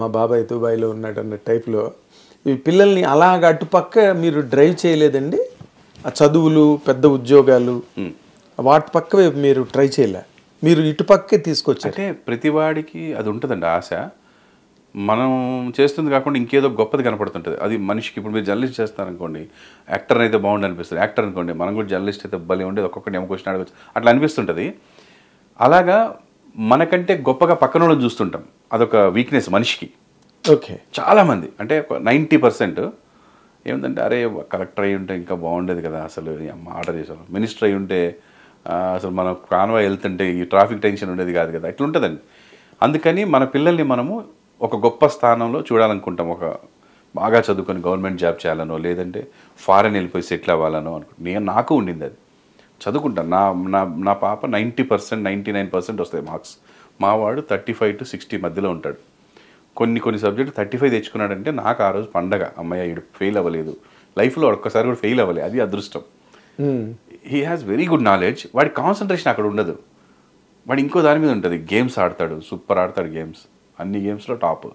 మా బాబాయ్ దుబాయ్లో ఉన్నాడు అన్న టైప్లో ఈ పిల్లల్ని అలాగ అటుపక్క మీరు డ్రైవ్ చేయలేదండి? ఆ చదువులు, పెద్ద ఉద్యోగాలు, వాటి పక్క మీరు ట్రై చేయలే, మీరు ఇటుపక్కే తీసుకొచ్చారు. అంటే ప్రతివాడికి అది ఉంటుందండి ఆశ. మనం చేస్తుంది కాకుండా ఇంకేదో గొప్పది కనపడుతుంటుంది అది మనిషికి. ఇప్పుడు మీరు జర్నలిస్ట్ చేస్తారనుకోండి, యాక్టర్ అయితే బాగుండి అనిపిస్తుంది. యాక్టర్ అనుకోండి, మనం కూడా జర్నలిస్ట్ అయితే భలే ఉండేది, ఒక్కొక్కటి ఏమో క్వశ్చన్ అడగచ్చు అట్లా అనిపిస్తుంటుంది. అలాగా మనకంటే గొప్పగా పక్కన వాళ్ళని చూస్తుంటాం, అదొక వీక్నెస్ మనిషికి. ఓకే, చాలామంది అంటే 90% ఏముందంటే అరే కలెక్టర్ అయి ఉంటే ఇంకా బాగుండేది కదా, అసలు ఆర్డర్ చేసాం. మినిస్టర్ అయి ఉంటే అసలు మనం కాన్వాయ్ వెళ్తుంటే ఈ ట్రాఫిక్ టెన్షన్ ఉండేది కాదు కదా, ఇట్లా ఉంటుందండి. అందుకని మన పిల్లల్ని మనము ఒక గొప్ప స్థానంలో చూడాలనుకుంటాం. ఒక బాగా చదువుకొని గవర్నమెంట్ జాబ్ చేయాలనో, లేదంటే ఫారెన్ వెళ్ళిపోయి సెటిల్ అవ్వాలనో అనుకుంటా. నాకు ఉండింది అది. చదువుకుంటాను. నా పాప 90% 99% వస్తాయి మార్క్స్. మావాడు 35 to 60 మధ్యలో ఉంటాడు. కొన్ని సబ్జెక్టు 35 తెచ్చుకున్నాడంటే నాకు ఆ రోజు పండగ. అమ్మాయి ఈడు ఫెయిల్ అవ్వలేదు, లైఫ్లో ఒక్కసారి కూడా ఫెయిల్ అవ్వలేదు, అది అదృష్టం. He has very good knowledge. వాడి కాన్సన్ట్రేషన్ అక్కడ ఉండదు, వాడు ఇంకో దాని మీద ఉంటుంది. గేమ్స్ ఆడతాడు, సూపర్ ఆడతాడు గేమ్స్, అన్ని గేమ్స్లో టాప్.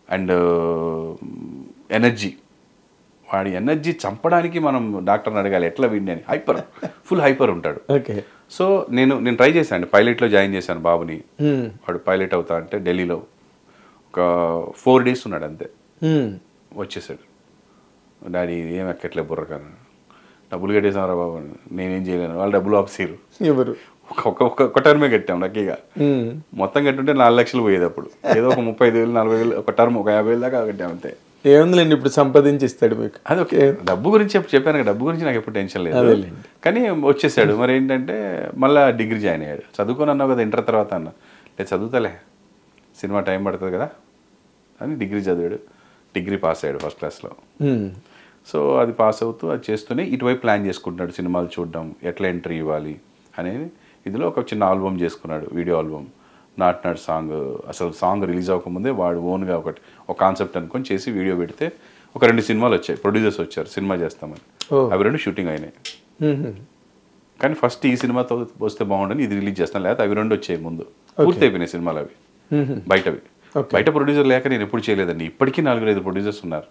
అండ్ ఎనర్జీ, వాడి ఎనర్జీ చంపడానికి మనం డాక్టర్ని అడగాలి ఎట్లా విండి అని. ఫుల్ హైపర్ ఉంటాడు. సో నేను ట్రై చేశాను, పైలట్లో జాయిన్ చేశాను బాబుని. వాడు పైలట్ అవుతా అంటే ఢిల్లీలో ఒక 4 days ఉన్నాడు అంతే, వచ్చేసాడు. డాడీ ఏం ఎక్కట్లే బుర్రకాను, డబ్బులు కట్టేసాను రా బాబు. నేనేం చేయలేను, వాళ్ళు డబ్బులు ఆపేసారు. ఎవరు? ఒక టర్మే కట్టాం లక్కీగా. మొత్తం కట్టుంటే 4 లక్షలు పోయేది అప్పుడు. ఏదో ఒక 35,000 40,000 ఒక టర్మ్, ఒక 50,000 దాకా కట్టాం అంతే. ఏముందిలేండి, ఇప్పుడు సంపాదించి ఇస్తాడు మీకు. అదొకే, డబ్బు గురించి చెప్పాను, డబ్బు గురించి నాకు ఎప్పుడు టెన్షన్ లేదు. కానీ వచ్చేసాడు. మరి ఏంటంటే మళ్ళీ డిగ్రీ జాయిన్ అయ్యాడు. చదువుకొని అన్నావు కదా ఇంటర్ తర్వాత అన్న, లేదు చదువుతలే, సినిమా టైం పడుతుంది కదా అని డిగ్రీ చదివాడు. డిగ్రీ పాస్ అయ్యాడు ఫస్ట్ క్లాస్లో. సో అది పాస్ అవుతూ అది చేస్తూనే ఇటువైపు ప్లాన్ చేసుకుంటున్నాడు, సినిమాలు చూడడం, ఎట్లా ఎంట్రీ ఇవ్వాలి అనేది. ఇందులో ఒక చిన్న ఆల్బమ్ చేసుకున్నాడు, వీడియో ఆల్బమ్. నాట్ సాంగ్, అసలు సాంగ్ రిలీజ్ అవ్వకముందే వాడు ఓన్గా ఒక కాన్సెప్ట్ అనుకొని చేసి వీడియో పెడితే ఒక 2 సినిమాలు వచ్చాయి. ప్రొడ్యూసర్స్ వచ్చారు సినిమా చేస్తామని, అవి 2 షూటింగ్ అయినాయి. కానీ ఫస్ట్ ఈ సినిమాతో వస్తే బాగుండని ఇది రిలీజ్ చేస్తాను, లేకపోతే అవి 2 వచ్చాయి ముందు. పూర్తి అయిపోయినాయి సినిమాలు అవి, బయటవి. బయట ప్రొడ్యూసర్ లేక నేను ఎప్పుడు చేయలేదండి. ఇప్పటికీ 4-5 ప్రొడ్యూసర్స్ ఉన్నారు.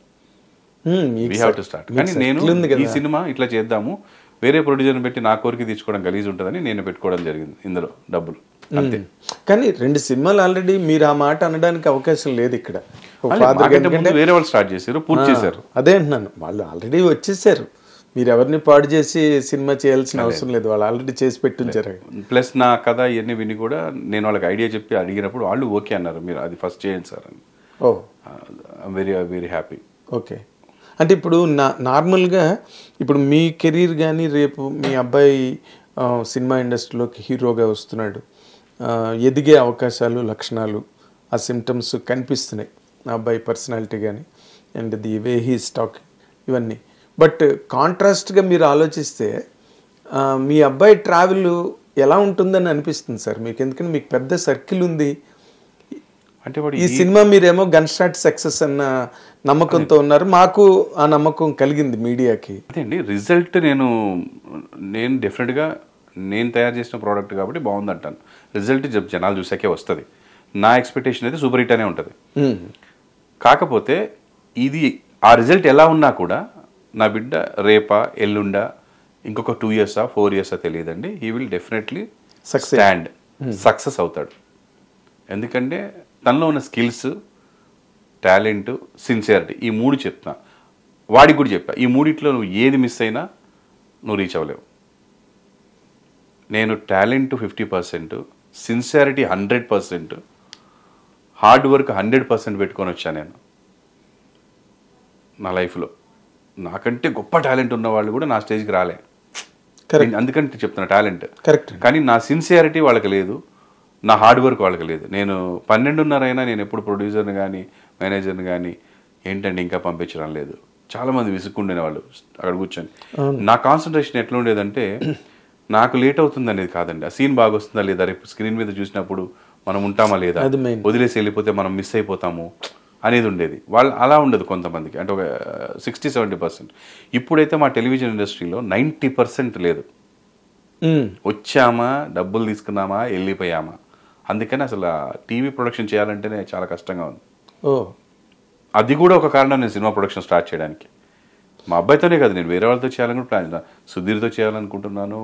We have to start. కానీ నేను ఈ సినిమా ఇట్లా చేద్దాము, వేరే ప్రొడ్యూసర్ని పెట్టి నా కోరిక తీసుకోవడం గలీజ్ ఉంటుందని నేను పెట్టుకోవడం జరిగింది ఇందులో డబ్బులు అంతే. కానీ 2 సినిమాలు ఆల్రెడీ మీరు ఆ మాట అనడానికి అవకాశం లేదు ఇక్కడ. వేరే వాళ్ళు స్టార్ట్ చేశారు, పూర్తి చేశారు. అదే అంటున్నాను, వాళ్ళు ఆల్రెడీ వచ్చేసారు. మీరు ఎవరిని పాడు చేసి సినిమా చేయాల్సిన అవసరం లేదు, వాళ్ళు ఆల్రెడీ చేసి పెట్టించారు. ప్లస్ నా కథ ఇవన్నీ విని కూడా నేను వాళ్ళకి ఐడియా చెప్పి అడిగినప్పుడు వాళ్ళు ఓకే అన్నారు, మీరు అది ఫస్ట్ చేయండి సార్ అని. ఓ, వెరీ వెరీ హ్యాపీ. ఓకే. అంటే ఇప్పుడు నార్మల్గా ఇప్పుడు మీ కెరీర్ కానీ రేపు మీ అబ్బాయి సినిమా ఇండస్ట్రీలోకి హీరోగా వస్తున్నాడు, ఎదిగే అవకాశాలు, లక్షణాలు ఆ సిమ్టమ్స్ కనిపిస్తున్నాయి నా అబ్బాయి పర్సనాలిటీ కానీ and the way he talking ఇవన్నీ. బట్ కాంట్రాస్ట్గా మీరు ఆలోచిస్తే మీ అబ్బాయి ట్రావెల్ ఎలా ఉంటుందని అనిపిస్తుంది సార్ మీకు, ఎందుకంటే మీకు పెద్ద సర్కిల్ ఉంది. అంటే వాడు ఈ సినిమా మీరేమో గన్ షాట్ సక్సెస్ అన్న నమ్మకంతో ఉన్నారు, మాకు ఆ నమ్మకం కలిగింది మీడియాకి. అదే అండి రిజల్ట్ నేను డెఫినెట్గా నేను తయారు చేసిన ప్రోడక్ట్ కాబట్టి బాగుంది అంటాను. రిజల్ట్ జనాలు చూసాకే వస్తుంది. నా ఎక్స్పెక్టేషన్ అయితే సూపర్ హిట్ అనే ఉంటుంది. కాకపోతే ఇది ఆ రిజల్ట్ ఎలా ఉన్నా కూడా నా బిడ్డ రేపా ఎల్లుండా ఇంకొక 2 years 4 years తెలియదండి, he will definitely stand success అవుతాడు. ఎందుకంటే తనలో ఉన్న స్కిల్స్, టాలెంట్, సిన్సియారిటీ ఈ 3 చెప్తున్నా. వాడికి కూడా చెప్పా, ఈ 3 నువ్వు ఏది మిస్ అయినా నువ్వు రీచ్ అవ్వలేవు. నేను టాలెంట్ 50%, సిన్సియారిటీ 100%, హార్డ్ వర్క్ 100% పెట్టుకొని వచ్చాను నేను నా లైఫ్లో. నాకంటే గొప్ప టాలెంట్ ఉన్న వాళ్ళు కూడా నా స్టేజ్కి రాలే. అందుకంటే చెప్తున్నా టాలెంట్ కరెక్ట్, కానీ నా సిన్సియారిటీ వాళ్ళకి లేదు, నా హార్డ్ వర్క్ వాళ్ళకి లేదు. నేను 12:30 అయినా నేను ఎప్పుడు ప్రొడ్యూసర్ని కానీ మేనేజర్ని కానీ ఏంటంటే ఇంకా పంపించడం లేదు. చాలామంది విసుక్కుండే వాళ్ళు అక్కడ కూర్చొని. నా కాన్సన్ట్రేషన్ ఎట్లా ఉండేదంటే నాకు లేట్ అవుతుంది అనేది కాదండి, ఆ సీన్ బాగా వస్తుందా లేదా, రేపు స్క్రీన్ మీద చూసినప్పుడు మనం ఉంటామా లేదా, వదిలేసి వెళ్ళిపోతే మనం మిస్ అయిపోతాము అనేది ఉండేది. వాళ్ళు అలా ఉండదు కొంతమందికి, అంటే ఒక 60-70%. ఇప్పుడైతే మా టెలివిజన్ ఇండస్ట్రీలో 90% లేదు. వచ్చామా, డబ్బులు తీసుకున్నామా, వెళ్ళిపోయామా. అందుకని అసలు టీవీ ప్రొడక్షన్ చేయాలంటేనే చాలా కష్టంగా ఉంది. అది కూడా ఒక కారణం నేను సినిమా ప్రొడక్షన్ స్టార్ట్ చేయడానికి. మా అబ్బాయితోనే కదా, నేను వేరే వాళ్ళతో చేయాలని కూడా ప్లాన్ చేస్తాను. సుధీర్తో చేయాలనుకుంటున్నాను,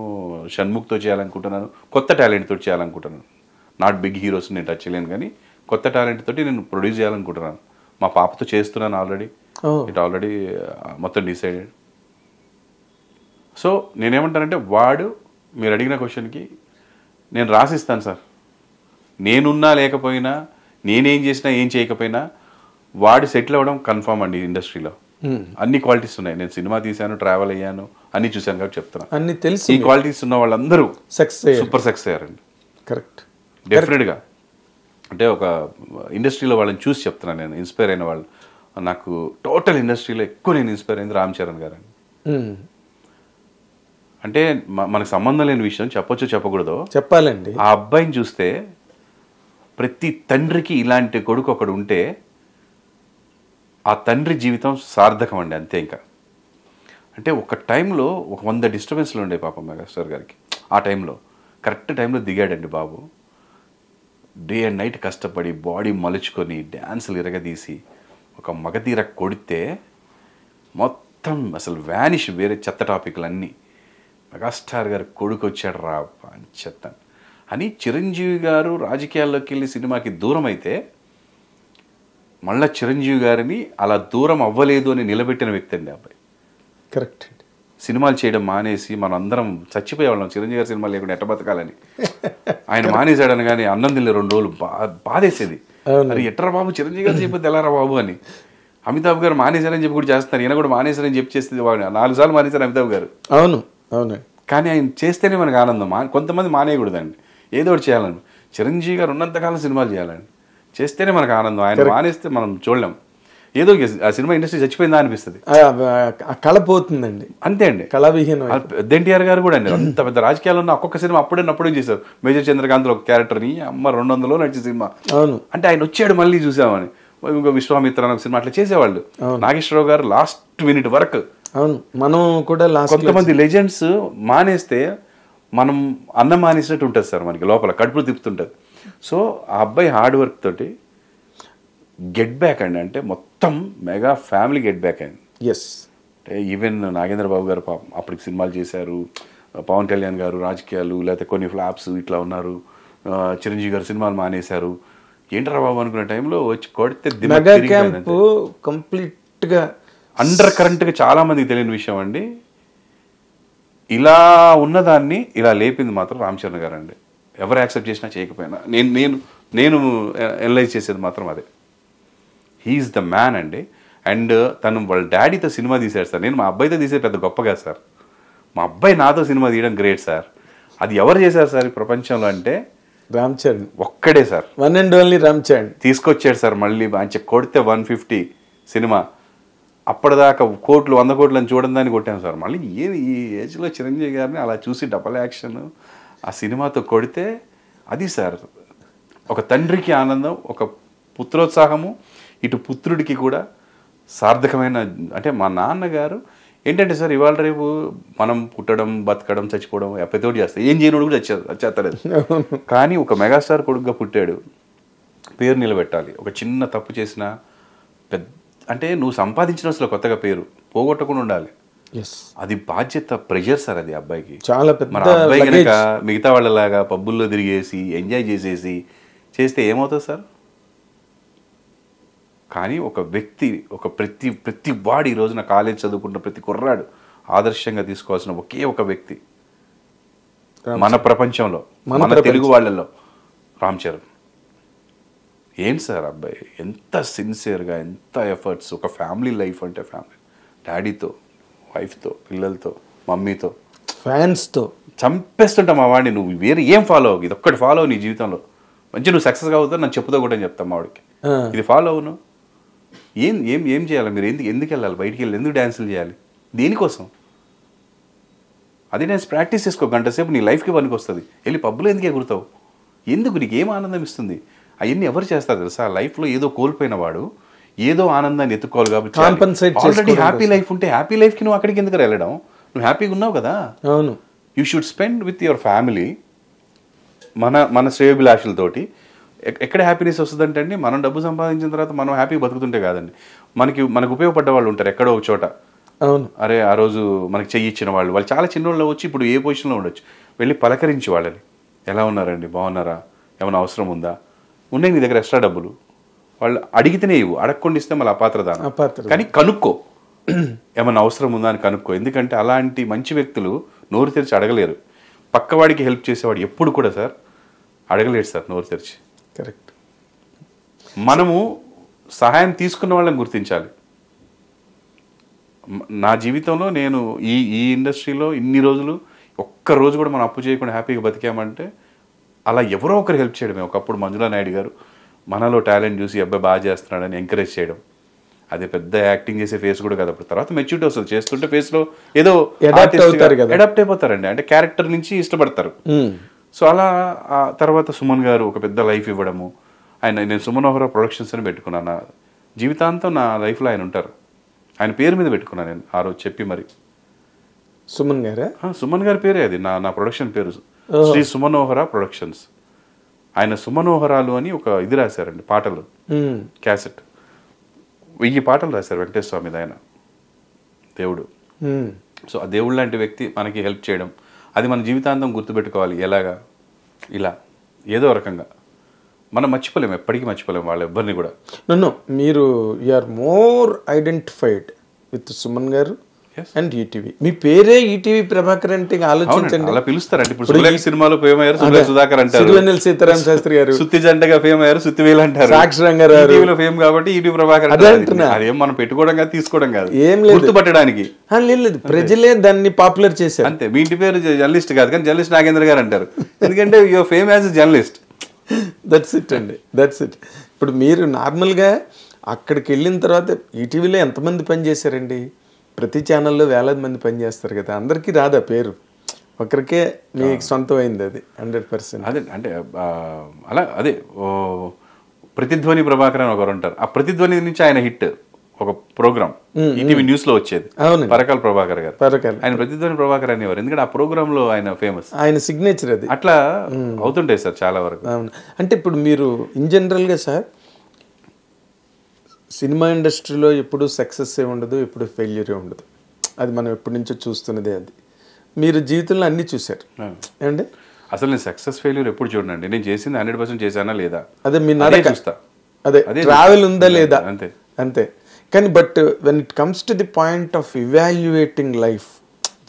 షణ్ముఖ్తో చేయాలనుకుంటున్నాను, కొత్త టాలెంట్తో చేయాలనుకుంటున్నాను. నాట్ బిగ్ హీరోస్ నేను టచ్ చేయలేను, కానీ కొత్త టాలెంట్ తోటి నేను ప్రొడ్యూస్ చేయాలనుకుంటున్నాను. మా పాపతో చేస్తున్నాను ఆల్రెడీ, ఆల్రెడీ మొత్తం డిసైడెడ్. సో నేనేమంటానంటే వాడు మీరు అడిగిన క్వశ్చన్కి నేను రాసిస్తాను సార్. నేనున్నా లేకపోయినా, నేనేం చేసినా ఏం చేయకపోయినా వాడు సెటిల్ అవ్వడం కన్ఫర్మ్ అండి. ఇండస్ట్రీలో అన్ని క్వాలిటీస్ ఉన్నాయి. నేను సినిమా తీశాను, ట్రావెల్ అయ్యాను, అన్ని చూశాను కాబట్టి చెప్తున్నాను. అన్ని తెలిసి ఈ క్వాలిటీస్ ఉన్న వాళ్ళందరూ సూపర్ సక్సెస్ అయ్యారండి. కరెక్ట్, డెఫినెట్గా. అంటే ఒక ఇండస్ట్రీలో వాళ్ళని చూసి చెప్తున్నాను, నేను ఇన్స్పైర్ అయిన వాళ్ళు. నాకు టోటల్ ఇండస్ట్రీలో ఎక్కువ నేను ఇన్స్పైర్ అయింది రామ్ చరణ్ గారు. అంటే మనకు సంబంధం లేని విషయం చెప్పొచ్చు చెప్పకూడదు చెప్పాలండి. ఆ అబ్బాయిని చూస్తే ప్రతి తండ్రికి ఇలాంటి కొడుకు ఒకడు ఉంటే ఆ తండ్రి జీవితం సార్థకం అండి, అంతే. ఇంకా అంటే ఒక టైంలో ఒక 100 డిస్టర్బెన్స్లు ఉండే పాపం మెగాస్టార్ గారికి. ఆ టైంలో కరెక్ట్ టైంలో దిగాడండి బాబు. డే అండ్ నైట్ కష్టపడి బాడీ మలుచుకొని డ్యాన్సులు ఇరగదీసి ఒక మగధీర కొడితే మొత్తం అసలు వ్యానిష్, వేరే చెత్త టాపిక్లన్నీ. మెగాస్టార్ గారు కొడుకు వచ్చాడు రా చెత్త అని చిరంజీవి గారు రాజకీయాల్లోకి వెళ్ళి సినిమాకి దూరం అయితే మళ్ళీ చిరంజీవి గారిని అలా దూరం అవ్వలేదు అని నిలబెట్టిన వ్యక్తి అండి అబ్బాయి. కరెక్ట్. సినిమాలు చేయడం మానేసి మనం అందరం చచ్చిపోయేవాళ్ళం చిరంజీవి గారి సినిమాలు లేకుండా ఎట్ట బతకాలని. ఆయన మానేశాడని కానీ అన్నం తిల్లి 2 రోజులు బాధేసేది. మరి ఎట్రా బాబు చిరంజీవి గారు చెప్పితే ఎలారా బాబు అని. అమితాబ్ గారు మానేశారని చెప్పి కూడా చేస్తారు, ఈయన కూడా మానేశారని చెప్పి చేస్తుంది. 4 సార్లు మానేశారు అమితాబ్ గారు. అవును అవును. కానీ ఆయన చేస్తేనే మనకు ఆనందం. కొంతమంది మానేయకూడదండి, ఏదో ఒకటి చేయాలని. చిరంజీవి గారు ఉన్నంతకాలం సినిమాలు చేయాలండి, చేస్తేనే మనకు ఆనందం. ఆయన మానేస్తే మనం చూడలేం. ఏదో ఆ సినిమా ఇండస్ట్రీ చచ్చిపోయిందా అనిపిస్తుంది, కళ పోతుందండి, అంతే అండి, కళావిహీనం. ఎన్టీఆర్ గారు కూడా అండి అంత పెద్ద రాజకీయాల్లో ఉన్న ఒక్కొక్క సినిమా అప్పుడే చేశారు. మేజర్ చంద్రకాంత్ ఒక క్యారెక్టర్ని 200లో నడిచే సినిమా. అవును. అంటే ఆయన వచ్చాడు మళ్ళీ చూసామని. ఇంకో విశ్వామిత్ర అనే సినిమా అట్లా చేసేవాళ్ళు. నాగేశ్వరరావు గారు లాస్ట్ మినిట్ వరకు. అవును, మనం కూడా కొంతమంది లెజెండ్స్ మానేస్తే మనం అన్నం మానేసినట్టు ఉంటుంది సార్, మనకి లోపల కడుపులు తిప్పుతుంటుంది. సో ఆ అబ్బాయి హార్డ్ వర్క్ తోటి గెట్ బ్యాక్ అండి, అంటే మొత్తం మెగా ఫ్యామిలీ గెట్ బ్యాక్ అండి. ఎస్. అంటే ఈవెన్ నాగేంద్ర బాబు గారు పాపం అప్పటికి సినిమాలు చేశారు, పవన్ కళ్యాణ్ గారు రాజకీయాలు లేకపోతే కొన్ని ఫ్లాప్స్ ఇట్లా ఉన్నారు, చిరంజీవి గారు సినిమాలు మానేశారు. ఏంటరా బాబు అనుకునే టైంలో వచ్చి కొడితే కంప్లీట్గా అండర్ కరెంట్గా చాలా మందికి తెలియని విషయం అండి. ఇలా ఉన్నదాన్ని ఇలా లేపింది మాత్రం రామ్ చరణ్ గారు అండి. ఎవరు యాక్సెప్ట్ చేసినా చేయకపోయినా నేను అనలైజ్ చేసేది మాత్రం అదే. హీఈస్ ద మ్యాన్ అండి. అండ్ తను వాళ్ళ డాడీతో సినిమా తీశాడు సార్. నేను మా అబ్బాయితో తీసేది పెద్ద గొప్పగా సార్, మా అబ్బాయి నాతో సినిమా తీయడం గ్రేట్ సార్. అది ఎవరు చేశారు సార్ ఈ ప్రపంచంలో అంటే రామ్ చరణ్ ఒక్కడే sir, one and only Ram Charan తీసుకొచ్చాడు సార్. మళ్ళీ మంచి కొడితే 150 సినిమా, అప్పటిదాకా కోట్లు 100 కోట్లు అని చూడడం దాన్ని కొట్టాను సార్. మళ్ళీ ఏది ఈ ఏజ్లో చిరంజీవి గారిని అలా చూసి డబల్ యాక్షన్ ఆ సినిమాతో కొడితే అది సార్ ఒక తండ్రికి ఆనందం, ఒక పుత్రోత్సాహము, ఇటు పుత్రుడికి కూడా సార్థకమైన. అంటే మా నాన్నగారు ఏంటంటే సార్, ఇవాళ రేపు మనం పుట్టడం, బతకడం, చచ్చిపోవడం ఎప్పటితోటి చేస్తాం, ఏం చేయనోడు కూడా వచ్చేస్తాడు. కానీ ఒక మెగాస్టార్ కొడుకుగా పుట్టాడు, పేరు నిలబెట్టాలి. ఒక చిన్న తప్పు చేసినా పెద్ద, అంటే నువ్వు సంపాదించిన అసలు కొత్తగా పేరు పోగొట్టకుండా ఉండాలి. అది బాధ్యత, ప్రెషర్ సార్ అది అబ్బాయికి చాలా పెద్ద. మన అబ్బాయి కనుక మిగతా వాళ్ళలాగా పబ్బుల్లో తిరిగేసి ఎంజాయ్ చేసేసి చేస్తే ఏమవుతుంది సార్? కానీ ఒక వ్యక్తి, ఒక ప్రతి వాడు ఈ రోజున కాలేజ్ చదువుకుంటున్న ప్రతి కుర్రాడు ఆదర్శంగా తీసుకోవాల్సిన ఒకే ఒక వ్యక్తి మన ప్రపంచంలో, మన తెలుగు వాళ్ళల్లో రామ్ చరణ్. ఏంటి సార్ అబ్బాయి ఎంత సిన్సియర్గా, ఎంత ఎఫర్ట్స్, ఒక ఫ్యామిలీ లైఫ్ అంటే ఫ్యామిలీ, డాడీతో, వైఫ్తో, పిల్లలతో, మమ్మీతో, ఫ్యాన్స్తో చంపేస్తుంటాం మా వాడిని. నువ్వు వేరే ఏం ఫాలో అవ్వు, ఇది ఒక్కటి ఫాలో నీ జీవితంలో మంచి నువ్వు సక్సెస్గా అవుతావు, నాకు చెప్పుతో కూడా చెప్తాను మా వాడికి, ఇది ఫాలో అవును. ఏం ఏం ఏం చేయాలి మీరు? ఎందుకు వెళ్ళాలి బయటికి వెళ్ళి? ఎందుకు డ్యాన్సులు చేయాలి? దేనికోసం? అదే డ్యాన్స్ ప్రాక్టీస్ చేసుకో, గంట సేపు నీ లైఫ్కి పనికి వస్తుంది. వెళ్ళి పబ్బులో ఎందుకు ఎగురుతావు? ఎందుకు? నీకు ఏం ఆనందం ఇస్తుంది? అవన్నీ ఎవరు చేస్తారు తెలుసా? లైఫ్లో ఏదో కోల్పోయిన వాడు ఏదో ఆనందాన్ని ఎత్తుకోవాలి కాబట్టి, ఆల్రెడీ హ్యాపీ లైఫ్ ఉంటే హ్యాపీ లైఫ్కి నువ్వు అక్కడికి ఎందుకు వెళ్ళడం? నువ్వు హ్యాపీగా ఉన్నావు కదా. అవును, you should spend with your family. మన శ్రేయోభిలాషులతోటి ఎక్కడ హ్యాపీనెస్ వస్తుందంటే అండి, మనం డబ్బు సంపాదించిన తర్వాత మనం హ్యాపీగా బతుకుతుంటే కాదండి, మనకు ఉపయోగపడ్డ వాళ్ళు ఉంటారు ఎక్కడో ఒక చోట. అవును, అరే ఆ రోజు మనకి చెయ్యి ఇచ్చిన వాళ్ళు చాలా చిన్నోళ్ళు వచ్చి ఇప్పుడు ఏ పొజిషన్లో ఉండొచ్చు, వెళ్ళి పలకరించి వాళ్ళని, ఎలా ఉన్నారండి, బాగున్నారా, ఏమైనా అవసరం ఉందా, ఉన్నాయి మీ దగ్గర ఎక్స్ట్రా డబ్బులు, వాళ్ళు అడిగితేనే ఇవ్వు, అడగకుండా ఇస్తే మళ్ళీ అపాత్రదానం. కానీ కనుక్కో, ఏమైనా అవసరం ఉందా అని కనుక్కో. ఎందుకంటే అలాంటి మంచి వ్యక్తులు నోరు తెరిచి అడగలేరు. పక్కవాడికి హెల్ప్ చేసేవాడు ఎప్పుడు కూడా సార్ అడగలేడు సార్ నోరు తెరిచి. కరెక్ట్. మనము సహాయం తీసుకున్న వాళ్ళని గుర్తించాలి. నా జీవితంలో నేను ఈ ఇండస్ట్రీలో ఇన్ని రోజులు ఒక్క రోజు కూడా మనం అప్పు చేయకుండా హ్యాపీగా బతికామంటే అలా ఎవరో ఒకరు హెల్ప్ చేయడమే. ఒకప్పుడు మంజులా నాయుడు గారు మనలో టాలెంట్ చూసి అబ్బాయి బాగా చేస్తున్నాడని ఎంకరేజ్ చేయడం, అదే పెద్ద యాక్టింగ్ చేసే ఫేస్ కూడా కదా. అప్పుడు తర్వాత మెచ్యూరిటీ వస్తుంది, చేస్తుంటే ఫేస్లో ఏదో అడాప్ట్ అయిపోతారండి, అంటే క్యారెక్టర్ నుంచి ఇష్టపడతారు. సో అలా ఆ తర్వాత సుమన్ గారు ఒక పెద్ద లైఫ్ ఇవ్వడము. నేను సుమన్ ఓహరా ప్రొడక్షన్స్ అని పెట్టుకున్నాను. నా జీవితాంతం నా లైఫ్లో ఆయన ఉంటారు. ఆయన పేరు మీద పెట్టుకున్నాను నేను ఆ రోజు చెప్పి. మరి సుమన్ గారా? సుమన్ గారి పేరే అది, నా ప్రొడక్షన్ పేరు శ్రీ సుమన్ ఓహరా ప్రొడక్షన్స్. ఆయన సుమన్ ఓహరాలు అని ఒక ఇది రాశారండి, పాటలు క్యాసెట్, 1000 పాటలు రాశారు వెంకటేశ్వర స్వామి మీద ఆయన, దేవుడు. సో ఆ దేవుడు లాంటి వ్యక్తి మనకి హెల్ప్ చేయడం, అది మన జీవితాంతం గుర్తుపెట్టుకోవాలి. ఎలాగా? ఇలా ఏదో రకంగా మనం మర్చిపోలేము, ఎప్పటికీ మర్చిపోలేము వాళ్ళ ఎవ్వరిని కూడా. మీరు you are more identified with Suman గారు అండ్ ఈటీవీ. మీ పేరే ఈటీవీ ప్రభాకర్ అంటే ఆలోచించండి. అలా పిలుస్తారండి. ఇప్పుడు సులేఖ సినిమాలో ఫేమ్ అయ్యారు సులేఖ సుధాకర్ అంటారు, సిరివెన్నెల సీతారామ శాస్త్రి గారు సుత్తి జంటగా ఫేమ్ అయ్యారు సుత్తివేలు అంటారు, సాక్షి రంగారావు ఈటీవీలో ఫేమ్ కాబట్టి ఈటీవీ ప్రభాకర్. అదేం మనం పెట్టుకోవడం కాదు, తీసుకోవడం కాదు, ఏం లేదు, గుర్తుపట్టడానికి లేదు. ప్రజలే దాన్ని పాపులర్ చేశారు అంతే. మీ ఇంటి పేరు జర్నలిస్ట్ కాదు కానీ జర్నలిస్ట్ నాగేంద్ర గారు అంటారు, ఎందుకంటే your fame as journalist. That's it అండి, దట్స్ ఇట్. ఇప్పుడు మీరు నార్మల్గా అక్కడికి వెళ్ళిన తర్వాత ఈటీవీలో ఎంతమంది పనిచేశారండి? ప్రతి ఛానల్లో వేలాది మంది పనిచేస్తారు కదా, అందరికీ రాదా పేరు? ఒకరికే మీకు సొంతమైంది అది 100%. అదే అంటే అలా అదే ప్రతిధ్వని ప్రభాకర్ అని ఒకరు ఉంటారు. ఆ ప్రతిధ్వని నుంచి ఆయన హిట్ ఒక ప్రోగ్రామ్ ఈటీవీ న్యూస్ లో వచ్చేది, పరకాల ప్రభాకర్ గారు. ఆయన ప్రతిధ్వని ప్రభాకర్ అనేవారు, ఎందుకంటే ఆ ప్రోగ్రామ్ లో ఆయన ఫేమస్, ఆయన సిగ్నేచర్ అది. అట్లా అవుతుంటాయి సార్ చాలా వరకు. అవును. అంటే ఇప్పుడు మీరు ఇన్ జనరల్గా సార్ సినిమా ఇండస్ట్రీలో ఎప్పుడు సక్సెస్ ఏ ఉండదు, ఎప్పుడు ఫెయిల్యూరే ఉండదు, అది మనం ఎప్పటి నుంచో చూస్తున్నదే. అది మీరు జీవితంలో అన్నీ చూశారు ఏమండి? అసలు నేను సక్సెస్ ఫెయిల్యూర్ ఎప్పుడు చూడండి, నేను చేసింది 100% చేశానా లేదా, అదే మీ నడక చూస్తా, అదే ట్రావెల్ ఉందా లేదా, అంతే అంతే. కానీ but when it comes to the point of evaluating life,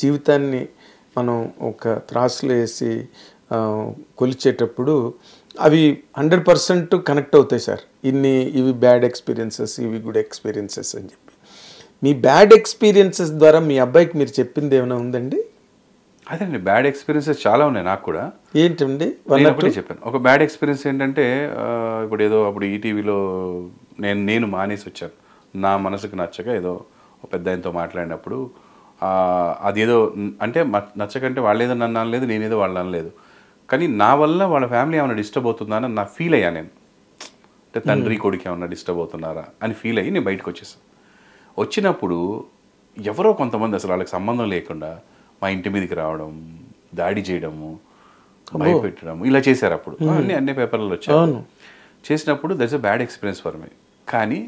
జీవితాన్ని మనం ఒక త్రాసులో వేసి కొలిచేటప్పుడు అవి 100% కనెక్ట్ అవుతాయి సార్. ఇవి బ్యాడ్ ఎక్స్పీరియన్సెస్, ఇవి గుడ్ ఎక్స్పీరియన్సెస్ అని చెప్పి. మీ బ్యాడ్ ఎక్స్పీరియన్సెస్ ద్వారా మీ అబ్బాయికి మీరు చెప్పింది ఏమైనా ఉందండి? అదేండి బ్యాడ్ ఎక్స్పీరియన్సెస్ చాలా ఉన్నాయి నాకు కూడా. ఏంటండి? నేను ఒకటి చెప్పాను. ఒక బ్యాడ్ ఎక్స్పీరియన్స్ ఏంటంటే ఇప్పుడు ఏదో అప్పుడు ఈటీవీలో నేను మానేసి వచ్చాను. నా మనసుకు నచ్చక ఏదో పెద్ద ఆయనతో మాట్లాడినప్పుడు అదేదో అంటే నచ్చకంటే వాళ్ళేదో నన్ను అనలేదు, నేనేదో వాళ్ళు అనలేదు. కానీ నా వల్ల వాళ్ళ ఫ్యామిలీ ఏమైనా డిస్టర్బ్ అవుతుందా అని నా ఫీల్ అయ్యా నేను. అంటే తండ్రి కొడుకు ఏమన్నా డిస్టర్బ్ అవుతున్నారా అని ఫీల్ అయ్యి నేను బయటకు వచ్చేసాను. వచ్చినప్పుడు ఎవరో కొంతమంది అసలు వాళ్ళకి సంబంధం లేకుండా మా ఇంటి మీదకి రావడం, దాడి చేయడము, భయపెట్టడం ఇలా చేశారు. అప్పుడు అన్ని పేపర్లలో వచ్చాయి. చేసినప్పుడు that's a bad experience for me. కానీ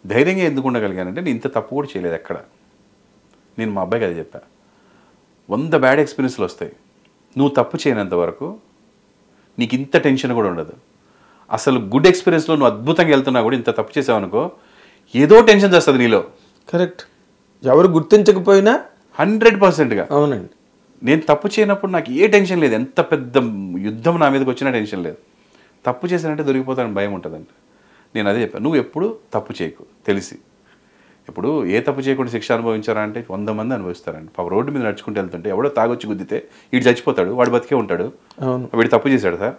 ధైర్యంగా ఎందుకు ఉండగలిగానంటే నేను ఇంత తప్పు కూడా చేయలేదు ఎక్కడ. నేను మా అబ్బాయికి అది చెప్పా, 100 బ్యాడ్ ఎక్స్పీరియన్స్లు వస్తాయి, నువ్వు తప్పు చేయనంత వరకు నీకు ఇంత టెన్షన్ కూడా ఉండదు. అసలు గుడ్ ఎక్స్పీరియన్స్లో నువ్వు అద్భుతంగా వెళ్తున్నా కూడా ఇంత తప్పు చేసావు అనుకో, ఏదో టెన్షన్ చేస్తుంది నీలో. కరెక్ట్. ఎవరు గుర్తించకపోయినా 100%గా. అవునండి. నేను తప్పు చేయనప్పుడు నాకు ఏ టెన్షన్ లేదు. ఎంత పెద్ద యుద్ధం నా మీదకి వచ్చినా టెన్షన్ లేదు. తప్పు చేశానంటే దొరికిపోతానని భయం ఉంటుందండి. నేను అదే చెప్పాను, నువ్వు ఎప్పుడు తప్పు చేయకు. తెలిసి ఇప్పుడు ఏ తప్పు చేయకుండా శిక్ష అనుభవించారా అంటే 100 మంది అనుభవిస్తారండి. రోడ్డు మీద నడుచుకుంటూ వెళ్తుంటే ఎవడో తాగొచ్చి గుద్దితే వీడు చచ్చిపోతాడు, వాడు బతికే ఉంటాడు. వీడు తప్పు చేశాడు సార్,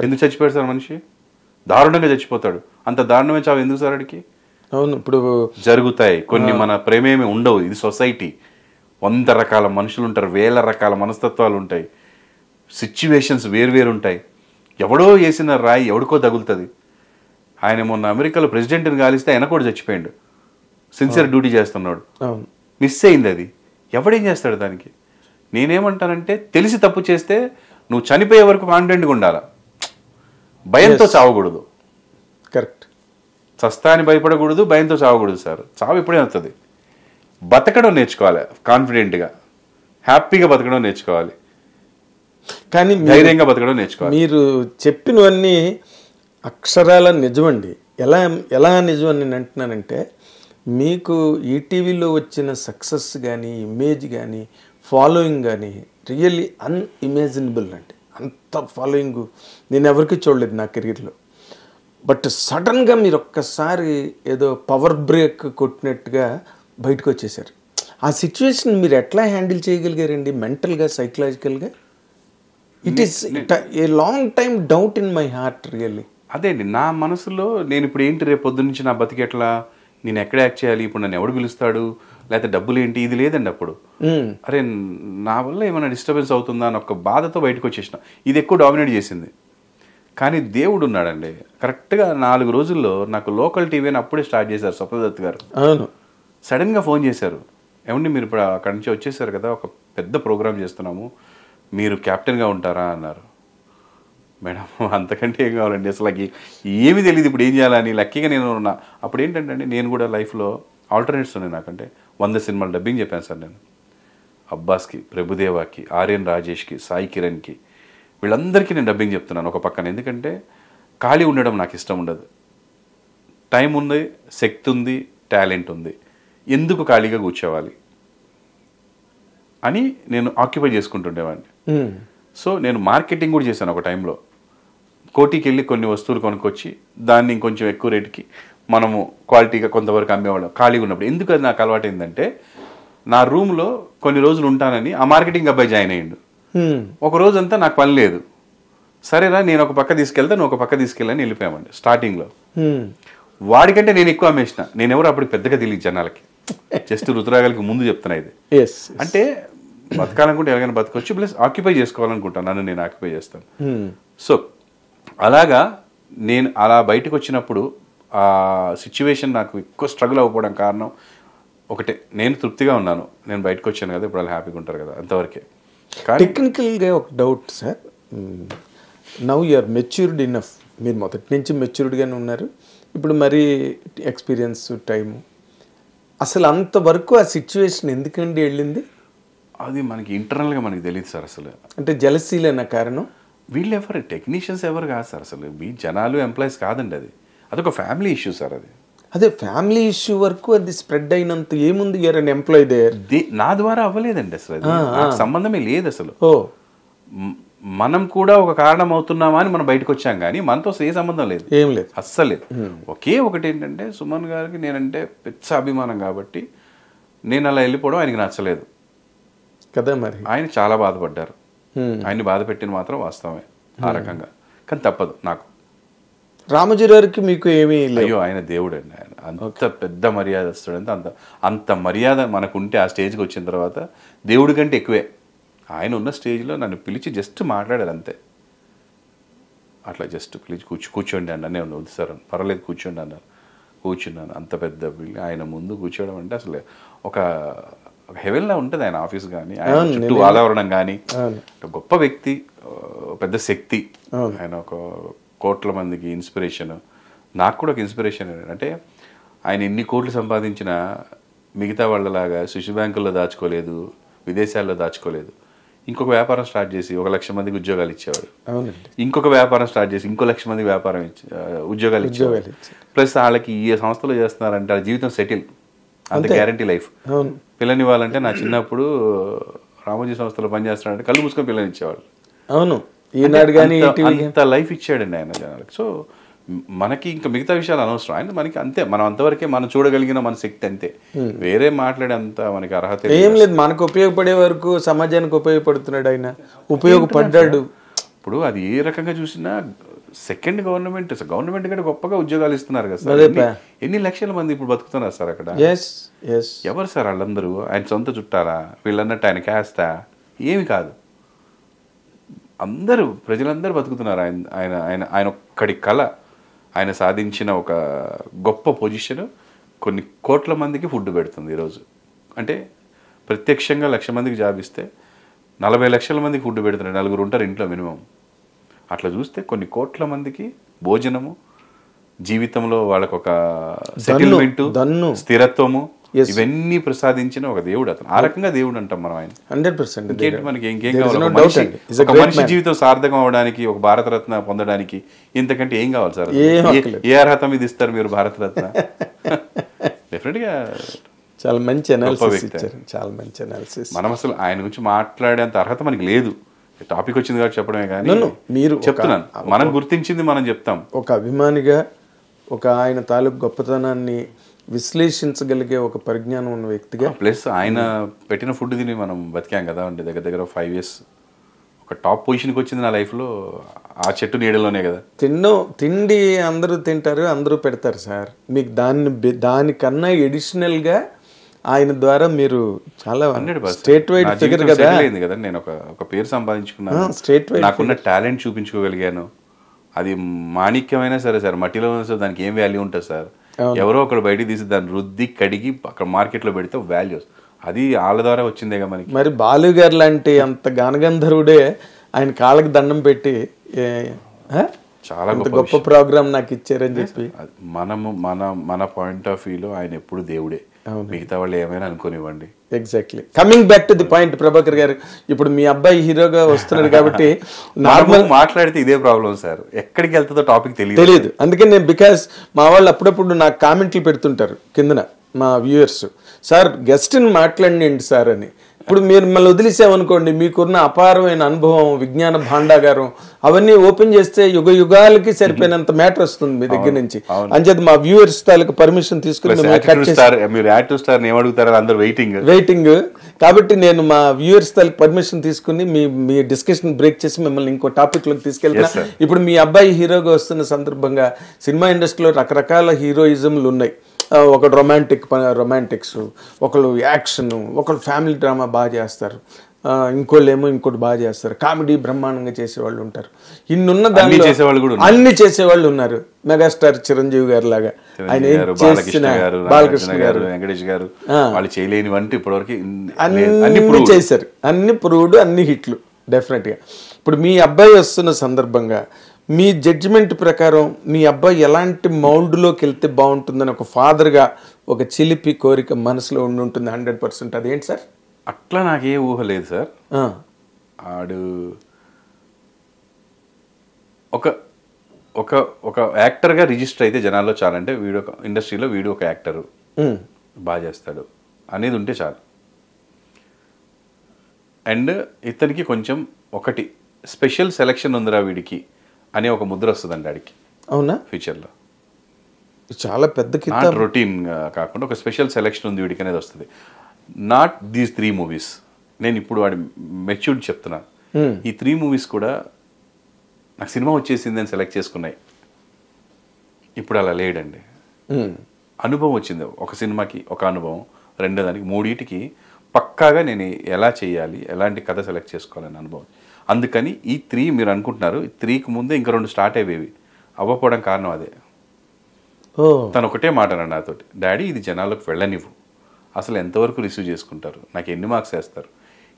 ఎందుకు చచ్చిపోయాడు సార్? మనిషి దారుణంగా చచ్చిపోతాడు. అంత దారుణమే చావు ఎందుకు సార్ అడిగి? అవును, ఇప్పుడు జరుగుతాయి కొన్ని. మన ప్రేమేమి ఉండవు. ఇది సొసైటీ. 100 రకాల మనుషులు ఉంటారు, 1000 రకాల మనస్తత్వాలు ఉంటాయి, సిచ్యువేషన్స్ వేరు ఉంటాయి. ఎవడో వేసిన రాయి ఎవడికో తగులుతుంది. ఆయన మొన్న అమెరికాలో ప్రెసిడెంట్ని గాలిస్తే ఆయన కూడా చచ్చిపోయాడు. సిన్సియర్ డ్యూటీ చేస్తున్నాడు, మిస్ అయింది. అది ఎవడేం చేస్తాడు దానికి? నేనేమంటానంటే తెలిసి తప్పు చేస్తే నువ్వు చనిపోయే వరకు కాన్ఫిడెంట్గా ఉండాలా, భయంతో చావకూడదు. కరెక్ట్. చస్తా అని భయపడకూడదు, భయంతో చావకూడదు సార్. చావు ఎప్పుడే వస్తుంది. బతకడం నేర్చుకోవాలి, కాన్ఫిడెంట్గా హ్యాపీగా బతకడం నేర్చుకోవాలి, కానీ ధైర్యంగా బతకడం నేర్చుకోవాలి. మీరు చెప్పినవన్నీ అక్షరాల నిజమండి. ఎలా నిజం అని నేను అంటున్నానంటే, మీకు ఈటీవీలో వచ్చిన సక్సెస్ కానీ, ఇమేజ్ కానీ, ఫాలోయింగ్ కానీ రియల్లీ అన్ఇమాజినబుల్ అండి. అంత ఫాలోయింగ్ నేను ఎవరికి చూడలేదు నా కెరీర్లో. బట్ సడన్గా మీరు ఒక్కసారి ఏదో పవర్ బ్రేక్ కొట్టినట్టుగా బయటకు వచ్చేసారు. ఆ సిచ్యువేషన్ మీరు ఎట్లా హ్యాండిల్ చేయగలిగారండి మెంటల్గా, సైకలాజికల్గా? It is a long time doubt in my heart really. అదే అండి నా మనసులో. నేను ఇప్పుడు ఏంటి రేపు పొద్దు నుంచి నా బతికి ఎట్లా, నేను ఎక్కడ యాక్ట్ చేయాలి, ఇప్పుడు నన్ను ఎవడు పిలుస్తాడు, లేకపోతే డబ్బులు ఏంటి, ఇది లేదండి అప్పుడు. అరే నా వల్ల ఏమైనా డిస్టర్బెన్స్ అవుతుందా అని ఒక బాధతో బయటకు వచ్చేసిన. ఇది ఎక్కువ డామినేట్ చేసింది. కానీ దేవుడు ఉన్నాడండి. కరెక్ట్గా 4 రోజుల్లో నాకు లోకల్ టీవీని అప్పుడే స్టార్ట్ చేశారు స్వప్నదత్ గారు. అవును. సడన్గా ఫోన్ చేశారు, ఏమండి మీరు ఇప్పుడు అక్కడి నుంచి వచ్చేసారు కదా, ఒక పెద్ద ప్రోగ్రామ్ చేస్తున్నాము, మీరు కెప్టెన్గా ఉంటారా అన్నారు. మేడం అంతకంటే ఏం కావాలండి, అసలు ఏమీ తెలియదు ఇప్పుడు ఏం చేయాలని. లక్కీగా నేను అప్పుడు ఏంటంటే అండి, నేను కూడా లైఫ్లో ఆల్టర్నేట్స్ ఉన్నాయి నాకంటే. 100 సినిమాలు డబ్బింగ్ చెప్పాను సార్ నేను. అబ్బాస్కి, ప్రభుదేవాకి, ఆర్యన్ రాజేష్కి, సాయి కిరణ్కి, వీళ్ళందరికీ నేను డబ్బింగ్ చెప్తున్నాను ఒక పక్కన. ఎందుకంటే ఖాళీ ఉండడం నాకు ఇష్టం ఉండదు. టైం ఉంది, శక్తి ఉంది, టాలెంట్ ఉంది, ఎందుకు ఖాళీగా కూర్చోవాలి అని నేను ఆక్యుపై చేసుకుంటుండేవాడిని. సో నేను మార్కెటింగ్ కూడా చేశాను ఒక టైంలో. కోటికి వెళ్ళి కొన్ని వస్తువులు కొనుక్కొచ్చి దాన్ని ఇంకొంచెం ఎక్కువ రేటుకి మనము క్వాలిటీగా కొంతవరకు అమ్మేవాళ్ళం ఖాళీగా ఉన్నప్పుడు. ఎందుకు అది నాకు అలవాటు ఏంటంటే, నా రూమ్లో కొన్ని రోజులు ఉంటానని ఆ మార్కెటింగ్ అబ్బాయి జాయిన్ అయ్యిండు. ఒక రోజంతా నాకు పని లేదు, సరేనా నేను ఒక పక్క తీసుకెళ్తా, నువ్వు ఒక పక్క తీసుకెళ్ళని వెళ్ళిపోయామండి స్టార్టింగ్లో. వాడికంటే నేను ఎక్కువ అమ్మేసిన. నేను ఎవరు అప్పుడు పెద్దగా తెలియదు జనాలకి, జస్ట్ రుతురాగాలకి ముందు చెప్తున్నా ఇది. అంటే బతకాలనుకుంటే ఎలాగైనా బతకొచ్చు, ప్లస్ ఆక్యుపై చేసుకోవాలనుకుంటాను, నన్ను నేను ఆక్యుపై చేస్తాను. సో అలాగా నేను అలా బయటకు వచ్చినప్పుడు ఆ సిచ్యువేషన్ నాకు ఎక్కువ స్ట్రగుల్ అవ్వకపోవడం కారణం ఒకటే, నేను తృప్తిగా ఉన్నాను, నేను బయటకు వచ్చాను కదా, ఇప్పుడు వాళ్ళు హ్యాపీగా ఉంటారు కదా, అంతవరకే. టెక్నికల్గా ఒక doubt sir, now you are matured enough. మీరు మొదటి నుంచి మెచ్యూర్డ్గానే ఉన్నారు, ఇప్పుడు మరీ ఎక్స్పీరియన్స్ టైము. అసలు అంతవరకు ఆ సిచ్యువేషన్ ఎందుకండి వెళ్ళింది? అది మనకి ఇంటర్నల్గా మనకి తెలియదు సార్. అసలు అంటే జెలసీలేనా కారణం? వీళ్ళు ఎవరు టెక్నీషియన్స్ ఎవరు కాదు సార్, అసలు మీ జనాలు ఎంప్లాయీస్ కాదండి, అదొక ఫ్యామిలీ ఇష్యూ సార్. అదే ఫ్యామిలీ ఇష్యూ వరకు అది స్ప్రెడ్ అయినంత ఏముంది, యూఆర్ అన్ ఎంప్లాయీ దేర్. నా ద్వారా అవ్వలేదండి అసలు, అది నాకు సంబంధమే లేదు అసలు. మనం కూడా ఒక కారణం అవుతున్నామా అని మనం బయటకు వచ్చాం, కానీ మనతో ఏ సంబంధం లేదు, ఏం లేదు, అస్సలు లేదు. ఒకే ఒకటి ఏంటంటే, సుమన్ గారికి నేనంటే పెద్ద అభిమానం కాబట్టి నేను అలా వెళ్ళిపోవడం ఆయనకి నచ్చలేదు. కదా మరి. ఆయన చాలా బాధపడ్డారు. ఆయన్ని బాధ పెట్టిన మాత్రం వాస్తవమే ఆ రకంగా, కానీ తప్పదు నాకు. రామోజీరావుకి మీకు ఏమీ లేదు? అయ్యో ఆయన దేవుడు అండి, ఆయన అంత పెద్ద మర్యాదస్తుడు అంటే అంత మర్యాద మనకుంటే ఆ స్టేజ్కి వచ్చిన తర్వాత దేవుడి కంటే ఎక్కువే. ఆయన ఉన్న స్టేజ్లో నన్ను పిలిచి జస్ట్ మాట్లాడారు అంతే. అట్లా జస్ట్ పిలిచి కూర్చోండి అండి అనే వద్దు సార్ పర్వాలేదు కూర్చోండి అన్నారు. కూర్చున్నాను. అంత పెద్ద బిల్డింగ్ ఆయన ముందు కూర్చోవడం అంటే అసలు ఒక హెవెన్లా ఉంటుంది ఆయన ఆఫీస్ కానీ, ఆయన చుట్టూ వాతావరణం కానీ. గొప్ప వ్యక్తి, పెద్ద శక్తి ఆయన, ఒక కోట్ల మందికి ఇన్స్పిరేషన్. నాకు కూడా ఒక ఇన్స్పిరేషన్. అంటే ఆయన ఎన్ని కోట్లు సంపాదించినా మిగతా వాళ్ళలాగా స్విస్ బ్యాంకుల్లో దాచుకోలేదు, విదేశాల్లో దాచుకోలేదు. ఇంకొక వ్యాపారం స్టార్ట్ చేసి 1,00,000 మందికి ఉద్యోగాలు ఇచ్చేవాడు. ఇంకొక వ్యాపారం స్టార్ట్ చేసి 1,00,000 మందికి ఉద్యోగాలు ఇచ్చేవాడు. ప్లస్ వాళ్ళకి ఈ సంస్థలో చేస్తున్నారంటే ఆ జీవితం సెటిల్, అంత గ్యారంటీ లైఫ్. పిల్లని ఇవ్వాలంటే నా చిన్నప్పుడు రామోజీ సంస్థలో పనిచేస్తున్నాడంటే కళ్ళు మూసుకొని పిల్లని ఇచ్చేవాళ్ళు. అవును, ఈనాడు కానీ అంత లైఫ్ ఇచ్చాడండి ఆయన జనాలకి. సో మనకి ఇంకా మిగతా విషయాలు అనవసరం. ఆయన మనకి అంతే, మనం అంతవరకే మనం చూడగలిగిన మన శక్తి అంతే. వేరే మాట్లాడే అంత మనకి అర్హత ఏం లేదు. మనకు ఉపయోగపడే వరకు సమాజానికి ఉపయోగపడుతున్నాడు ఆయన, ఉపయోగపడ్డాడు. ఇప్పుడు అది ఏ రకంగా చూసినా సెకండ్ గవర్నమెంట్ కంటే గొప్పగా ఉద్యోగాలు ఇస్తున్నారు కదా సార్. ఎన్ని లక్షల మంది ఇప్పుడు బతుకుతున్నారు సార్ అక్కడ. ఎవరు సార్ వాళ్ళందరూ? ఆయన సొంత చుట్టారా? వీళ్ళన్నట్టు ఆయన క్యాస్తా? ఏమి కాదు, అందరూ ప్రజలందరూ బతుకుతున్నారు. ఆయన ఆయన ఆయన ఒక్కడి కళ, ఆయన సాధించిన ఒక గొప్ప పొజిషన్ కొన్ని కోట్ల మందికి ఫుడ్ పెడుతుంది ఈరోజు. అంటే ప్రత్యక్షంగా 1,00,000 మందికి జాబ్ ఇస్తే 40 లక్షల మందికి ఫుడ్ పెడుతున్నారు. 4 ఉంటారు ఇంట్లో మినిమం. అట్లా చూస్తే కొన్ని కోట్ల మందికి భోజనము, జీవితంలో వాళ్ళకు ఒక సెటిల్మెంట్, స్థిరత్వము, ఇవన్నీ ప్రసాదించిన ఒక దేవుడు అతను. ఆ రకంగా దేవుడు అంటాం మనం ఆయన. 100% మనకి ఇంకేం కావాలి? ఒక మనిషి జీవితం సార్థకం అవడానికి, ఒక భారతరత్న పొందడానికి ఇంతకంటే ఏం కావాలి సార్? ఏ అర్హత మీద ఇస్తారు మీరు భారతరత్న? డెఫినెట్ గా చాలా మంచి అనాలిసిస్ ఇచ్చారు, చాలా మంచి అనాలిసిస్. మనం అసలు ఆయన గురించి మాట్లాడేంత అర్హత మనకి లేదు. టాపిక్ వచ్చింది కాబట్టి చెప్పడమే కానీ మీరు చెప్తున్నాను, మనం గుర్తించింది మనం చెప్తాం. ఒక అభిమానిగా ఒక ఆయన తాలూకు గొప్పతనాన్ని విశ్లేషించగలిగే ఒక పరిజ్ఞానం ఉన్న వ్యక్తిగా, ప్లస్ ఆయన పెట్టిన ఫుడ్ తిని మనం బతికాం కదా అండి. దగ్గర 5 years ఒక టాప్ పొజిషన్కి వచ్చింది నా లైఫ్లో ఆ చెట్టు నీడలోనే కదా. తిండి అందరూ తింటారు, అందరూ పెడతారు సార్. మీకు దానికన్నా ఎడిషనల్గా ఆయన ద్వారా మీరు చాలా స్టేట్ వైడ్ ఫిగర్ కదా. నేను ఒక పేరు సంపాదించుకున్నాను, స్టేట్ వైడ్ నాకున్న టాలెంట్ చూపించుకోగలిగాను. అది మాణిక్యమైనా సరే సార్, మట్టిలో ఉన్న సార్ దానికి ఏం వాల్యూ ఉంటుంది సార్? ఎవరో ఒకరు బయటికి తీసి దాన్ని రుద్ది కడిగి అక్కడ మార్కెట్లో పెడితే వాల్యూస్, అది వాళ్ళ ద్వారా వచ్చిందేగా మనకి. మరి బాలు గారు లాంటి అంత గానగంధర్వుడే ఆయన కాళ్ళకి దండం పెట్టి చాలా గొప్ప ప్రోగ్రామ్ నాకు ఇచ్చారని చెప్పి మన పాయింట్ ఆఫ్ వ్యూలో ఆయన ఎప్పుడు దేవుడే. మిగతా వాళ్ళు ఏమైనా అనుకోనివ్వండి. Exactly. Coming back to the point Prabhakar garu, ఇప్పుడు మీ అబ్బాయి హీరోగా వస్తున్నాడు కాబట్టి నార్మల్ మాట్లాడితే ఇదే ప్రాబ్లం సార్, ఎక్కడికి వెళ్తుందో టాపిక్ తెలియదు. అందుకే నేను బికాస్ మా వాళ్ళు అప్పుడప్పుడు నాకు కామెంట్లు పెడుతుంటారు కిందన మా వ్యూయర్స్, సార్ గెస్ట్ని మాట్లాడండి సార్ అని. ఇప్పుడు మీరు మళ్ళీ వదిలేసామనుకోండి, మీకున్న అపారమైన అనుభవం, విజ్ఞాన భాండాగారం అవన్నీ ఓపెన్ చేస్తే యుగాలకి సరిపోయినంత మ్యాటర్ వస్తుంది మీ దగ్గర నుంచి. అంచేత మా వ్యూవర్స్ తాలూకు పర్మిషన్ తీసుకుని వెయిటింగ్ కాబట్టి నేను మా వ్యూవర్స్ తాలూకు పర్మిషన్ తీసుకుని మీ డిస్కషన్ బ్రేక్ చేసి మిమ్మల్ని ఇంకో టాపిక్ లోకి తీసుకెళ్తున్నా. ఇప్పుడు మీ అబ్బాయి హీరోగా వస్తున్న సందర్భంగా సినిమా ఇండస్ట్రీలో రకరకాల హీరోయిజంలు ఉన్నాయి. ఒకడు రొమాంటిక్స్, ఒకళ్ళు యాక్షన్, ఒకళ్ళు ఫ్యామిలీ డ్రామా బాగా చేస్తారు, ఇంకోటి బాగా చేస్తారు, కామెడీ బ్రహ్మాండంగా చేసేవాళ్ళు ఉంటారు. ఇన్నున్న దానిలో అన్ని చేసేవాళ్ళు ఉన్నారు. మెగాస్టార్ చిరంజీవి గారు లాగా ఆయన చేసిన బాలకృష్ణ గారు, వెంకటేష్ గారు వాళ్ళు చేయలేనివంటి ఇప్పటివరకు అన్ని చేశారు. అన్ని ప్రూవ్డ్, అన్ని హిట్లు డెఫినెట్గా. ఇప్పుడు మీ అబ్బాయి వస్తున్న సందర్భంగా మీ జడ్జిమెంట్ ప్రకారం మీ అబ్బాయి ఎలాంటి మౌల్డ్లోకి వెళ్తే బాగుంటుందని ఒక ఫాదర్గా ఒక చిలిపి కోరిక మనసులో ఉండి ఉంటుంది 100%. అదేంటి సార్? అట్లా నాకే ఊహ లేదు సార్. ఆడు ఒక ఒక ఒక యాక్టర్గా రిజిస్టర్ అయితే జనాల్లో చాలంటే, వీడు ఒక ఇండస్ట్రీలో వీడు ఒక యాక్టరు బాగా చేస్తాడు అనేది ఉంటే చాలు. అండ్ ఇతనికి కొంచెం ఒకటి స్పెషల్ సెలెక్షన్ ఉందిరా వీడికి అనే ఒక ముద్ర వస్తుందండి ఆడికి. అవునా? ఫ్యూచర్లో చాలా పెద్ద రొటీన్ కాకుండా ఒక స్పెషల్ సెలెక్షన్ ఉంది వీడికి అనేది వస్తుంది. Not these 3 movies. నేను ఇప్పుడు వాడి మెచ్యూర్డ్ చెప్తున్నా. ఈ 3 మూవీస్ కూడా నాకు సినిమా వచ్చేసింది అని సెలెక్ట్ చేసుకున్నాయి. ఇప్పుడు అలా లేడండి. అనుభవం వచ్చింది. ఒక సినిమాకి ఒక అనుభవం, రెండో దానికి, మూడింటికి పక్కాగా నేను ఎలా చేయాలి, ఎలాంటి కథ సెలెక్ట్ చేసుకోవాలని అనుభవం. అందుకని ఈ 3 మీరు అనుకుంటున్నారు, 3కి ముందే ఇంకా 2 స్టార్ట్ అయ్యేవి, అవ్వకపోవడం కారణం అదే. తను ఒకటే మాట అన్నాడు నాతోటి, డాడీ ఇది జనాలకు వెళ్ళనివ్వు, అసలు ఎంతవరకు రిసీవ్ చేసుకుంటారు, నాకు ఎన్ని మార్క్స్ వేస్తారు,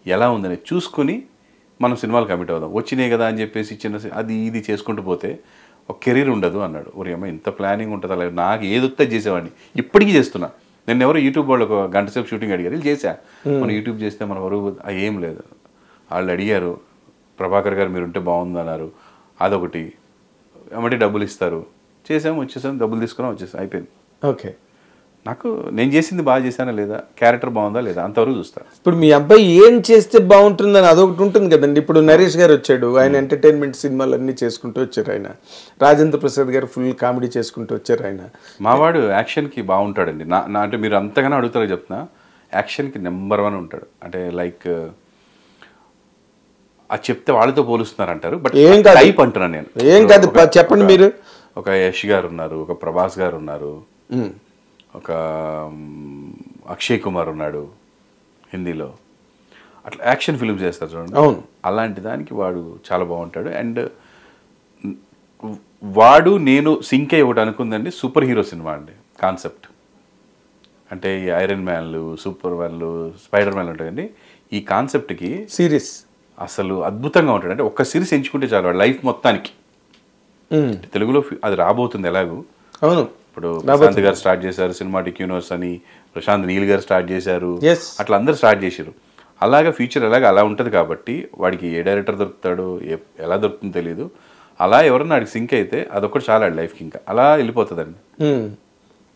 ఎలా ఉందని చూసుకుని మనం సినిమాలు కమిట్ అవుదాం, వచ్చినాయి కదా అని చెప్పేసి చిన్న అది ఇది చేసుకుంటూ పోతే ఒక కెరీర్ ఉండదు అన్నాడు. ఒరేమ్మా ఇంత ప్లానింగ్ ఉంటుంది, అలాగే నాకు ఏదొస్తే చేసేవాడిని, ఇప్పటికీ చేస్తున్నా. నేను ఎవరో యూట్యూబ్ వాళ్ళు ఒక గంట సేపు షూటింగ్ అడిగారు, ఇది చేశా, మనం యూట్యూబ్ చేస్తే మన వరకు ఏం లేదు. వాళ్ళు అడిగారు, ప్రభాకర్ గారు మీరు ఉంటే బాగుంది అన్నారు, అదొకటి ఏమంటే డబ్బులు ఇస్తారు, చేసాము, వచ్చేసాము, డబ్బులు తీసుకున్నాం, వచ్చేసాం, అయిపోయింది. ఓకే, నాకు నేను చేసింది బాగా చేశానా లేదా, క్యారెక్టర్ బాగుందా లేదా, అంతవరకు చూస్తాను. ఇప్పుడు మీ అబ్బాయి ఏం చేస్తే బాగుంటుందని అదొకటి ఉంటుంది కదండి. ఇప్పుడు నరేష్ గారు వచ్చాడు, ఆయన ఎంటర్టైన్మెంట్ సినిమాలు అన్నీ చేసుకుంటూ వచ్చారు. ఆయన రాజేంద్ర ప్రసాద్ గారు ఫుల్ కామెడీ చేసుకుంటూ వచ్చారు. ఆయన మావాడు యాక్షన్కి బాగుంటాడండి. నా అంటే మీరు అంతగానో అడుగుతారో చెప్తున్నా, యాక్షన్కి నెంబర్ 1 ఉంటాడు. అంటే లైక్ అది చెప్తే వాళ్ళతో పోలుస్తున్నారు అంటారు, బట్ ఏం కాదు, టైప్ అంటున్నాను నేను. ఏం కాదు, చెప్పండి మీరు. ఒక యష్ గారు ఉన్నారు, ఒక ప్రభాస్ గారు ఉన్నారు, ఒక అక్షయ్ కుమార్ ఉన్నాడు హిందీలో, అట్లా యాక్షన్ ఫిల్మ్స్ చేస్తారు చూడండి. అవును, అలాంటి దానికి వాడు చాలా బాగుంటాడు. అండ్ వాడు నేను సింక్ అయ్యి ఒకటి అనుకుందండి, సూపర్ హీరో సినిమా అండి కాన్సెప్ట్. అంటే ఈ ఐరన్ మ్యాన్లు, సూపర్ మ్యాన్లు, స్పైడర్ మ్యాన్లు ఉంటాయండి. ఈ కాన్సెప్ట్కి సిరీస్ అసలు అద్భుతంగా ఉంటాడు. అంటే ఒక్క సిరీస్ ఎంచుకుంటే చాలు వాడు లైఫ్ మొత్తానికి. తెలుగులో అది రాబోతుంది ఎలాగూ. అవును, ఇప్పుడు ప్రశాంత్ గారు స్టార్ట్ చేశారు సినిమాటిక్ యూనివర్స్ అని, ప్రశాంత్ నీల్ గారు స్టార్ట్ చేశారు, అట్లా అందరు స్టార్ట్ చేశారు. అలాగా ఫ్యూచర్ ఎలాగ అలా ఉంటుంది కాబట్టి వాడికి ఏ డైరెక్టర్ దొరుకుతాడు, ఎలా దొరుకుతుందో తెలియదు. అలా ఎవరన్నా వాడికి సింక్ అయితే అదొకటి చాలా లైఫ్కి ఇంకా అలా వెళ్ళిపోతుందండి.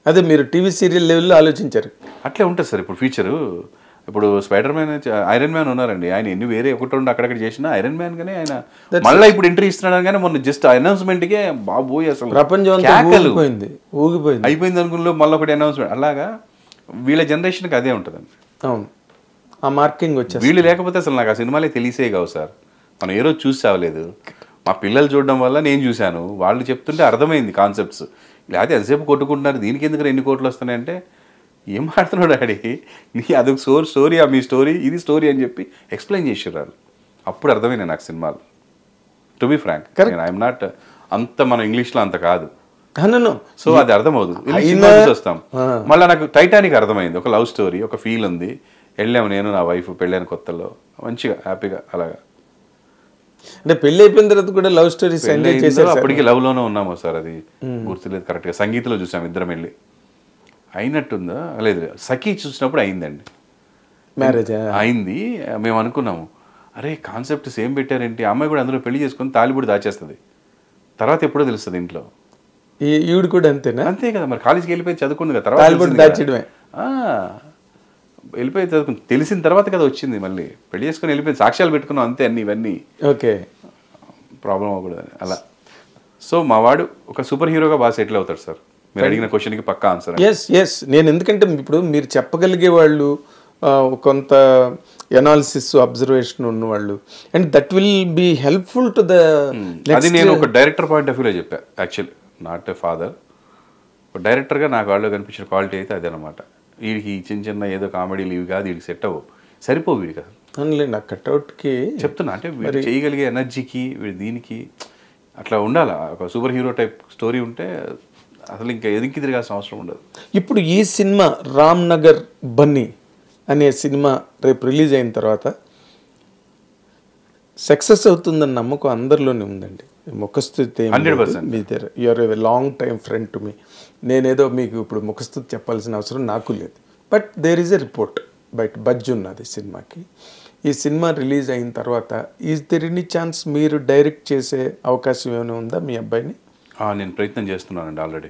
అదే మీరు టీవీ సీరియల్ లెవెల్లో ఆలోచించారు. అట్లే ఉంటుంది సార్ ఇప్పుడు ఫ్యూచరు. ఇప్పుడు స్పైడర్ మ్యాన్, ఐరన్ మ్యాన్ ఉన్నారండి, ఆయన ఎన్ని వేరే ఒకటి రెండు అక్కడక్కడ చేసినా ఐరన్ మ్యాన్ గానే ఆయన మళ్ళీ ఇప్పుడు ఎంట్రీ ఇస్తున్నాడు. కానీ మొన్న జస్ట్ అనౌన్స్మెంట్కే బాబోయ్ అసలు ప్రపంచం అయిపోయింది అనుకున్న మళ్ళీ ఒకటి అనౌన్స్మెంట్. అలాగా వీళ్ళ జనరేషన్కి అదే ఉంటుందండి. అవును, ఆ మార్కింగ్ వచ్చేది. వీళ్ళు లేకపోతే అసలు నాకు ఆ సినిమాలే తెలిసే కావు సార్. మనం ఏ రోజు చూసి చావలేదు. మా పిల్లలు చూడడం వల్ల నేను చూశాను, వాళ్ళు చెప్తుంటే అర్థమైంది కాన్సెప్ట్స్. లేకపోతే ఎంతసేపు కొట్టుకుంటున్నారు, దీనికి ఎందుకు ఎన్ని కోట్లు వస్తున్నాయంటే ఏం మాడుతున్నాడు డాడీ, నీ అదొక స్టోరీ, మీ స్టోరీ ఇది స్టోరీ అని చెప్పి ఎక్స్ప్లెయిన్ చేసిర్రు. అప్పుడు అర్థమైంది నాకు సినిమాలు. To be frank, I'm not అంత మన ఇంగ్లీష్లో అంత కాదు, సో అది అర్థమవుతుంది. వస్తాం మళ్ళీ నాకు టైటానిక్ అర్థమైంది, ఒక లవ్ స్టోరీ, ఒక ఫీల్ ఉంది. వెళ్ళాము నేను నా వైఫ్ పెళ్ళైన కొత్తలో మంచిగా హ్యాపీగా. అలాగా అంటే పెళ్లి అయిపోయిన తర్వాత కూడా లవ్ స్టోరీస్ అప్పటికి లవ్ లోనే ఉన్నాము సార్, అది గుర్తులేదు కరెక్ట్గా. సంగీతంలో చూసాము ఇద్దరం వెళ్ళి, అయినట్టుందా లేదు, సఖీ చూసినప్పుడు అయిందండి, మ్యారేజ్ అయింది. మేము అనుకున్నాము అరే కాన్సెప్ట్ సేమ్ పెట్టారేంటి, అమ్మాయి కూడా అందులో పెళ్లి చేసుకుని తాలిబుడి దాచేస్తుంది, తర్వాత ఎప్పుడో తెలుస్తుంది ఇంట్లో. ఈవిడ కూడా అంతేనా? అంతే కదా మరి, కాలేజీకి వెళ్ళిపోయి చదువుకుంది కదా, తర్వాత వెళ్ళిపోయి చదువుకుంది, తెలిసిన తర్వాత కదా వచ్చింది. మళ్ళీ పెళ్లి చేసుకుని వెళ్ళిపోయి సాక్ష్యాలు పెట్టుకున్నాం అంతే, అన్ని ఇవన్నీ ఓకే, ప్రాబ్లం అవ్వకూడదని అలా. సో మా వాడు ఒక సూపర్ హీరోగా బాగా సెటిల్ అవుతాడు సార్. మీరు అడిగిన క్వశ్చన్కి పక్కా ఆన్సర్. ఎస్ నేను ఎందుకంటే ఇప్పుడు మీరు చెప్పగలిగే వాళ్ళు, కొంత ఎనాలిసిస్ అబ్జర్వేషన్ ఉన్నవాళ్ళు, and that will be helpful to the. అది నేను ఒక డైరెక్టర్ పాయింట్ ఆఫ్ వ్యూలో చెప్పా, యాక్చువల్లీ నాట్ ఎ ఫాదర్. ఒక డైరెక్టర్గా నాకు వాళ్ళు కనిపించిన క్వాలిటీ అయితే అదేనమాట. వీడికి చిన్న చిన్న ఏదో కామెడీలు ఇవి కాదు, వీడికి సెట్ అవ్వవు, సరిపోవు వీడికి అసలు. నా కట్అవుట్కి చెప్తున్నా, అంటే వీడు చేయగలిగే ఎనర్జీకి వీడి దీనికి అట్లా ఉండాలా. ఒక సూపర్ హీరో టైప్ స్టోరీ ఉంటే అసలు ఇంకా ఎదికి తిరగాల్సిన అవసరం ఉండదు. ఇప్పుడు ఈ సినిమా రామ్ నగర్ బన్నీ అనే సినిమా రేపు రిలీజ్ అయిన తర్వాత సక్సెస్ అవుతుందన్న నమ్మకం అందరిలోనే ఉందండి. ముఖస్తుతి 100%. You're a long time friend to me. నేనేదో మీకు ఇప్పుడు ముఖస్తుతి చెప్పాల్సిన అవసరం నాకు లేదు, but there is a report బయట బడ్జ్ ఉన్నది సినిమాకి. ఈ సినిమా రిలీజ్ అయిన తర్వాత ఈజ్ దెర్ ఎనీ ఛాన్స్ మీరు డైరెక్ట్ చేసే అవకాశం ఏమైనా ఉందా మీ అబ్బాయిని? నేను ప్రయత్నం చేస్తున్నానండి ఆల్రెడీ.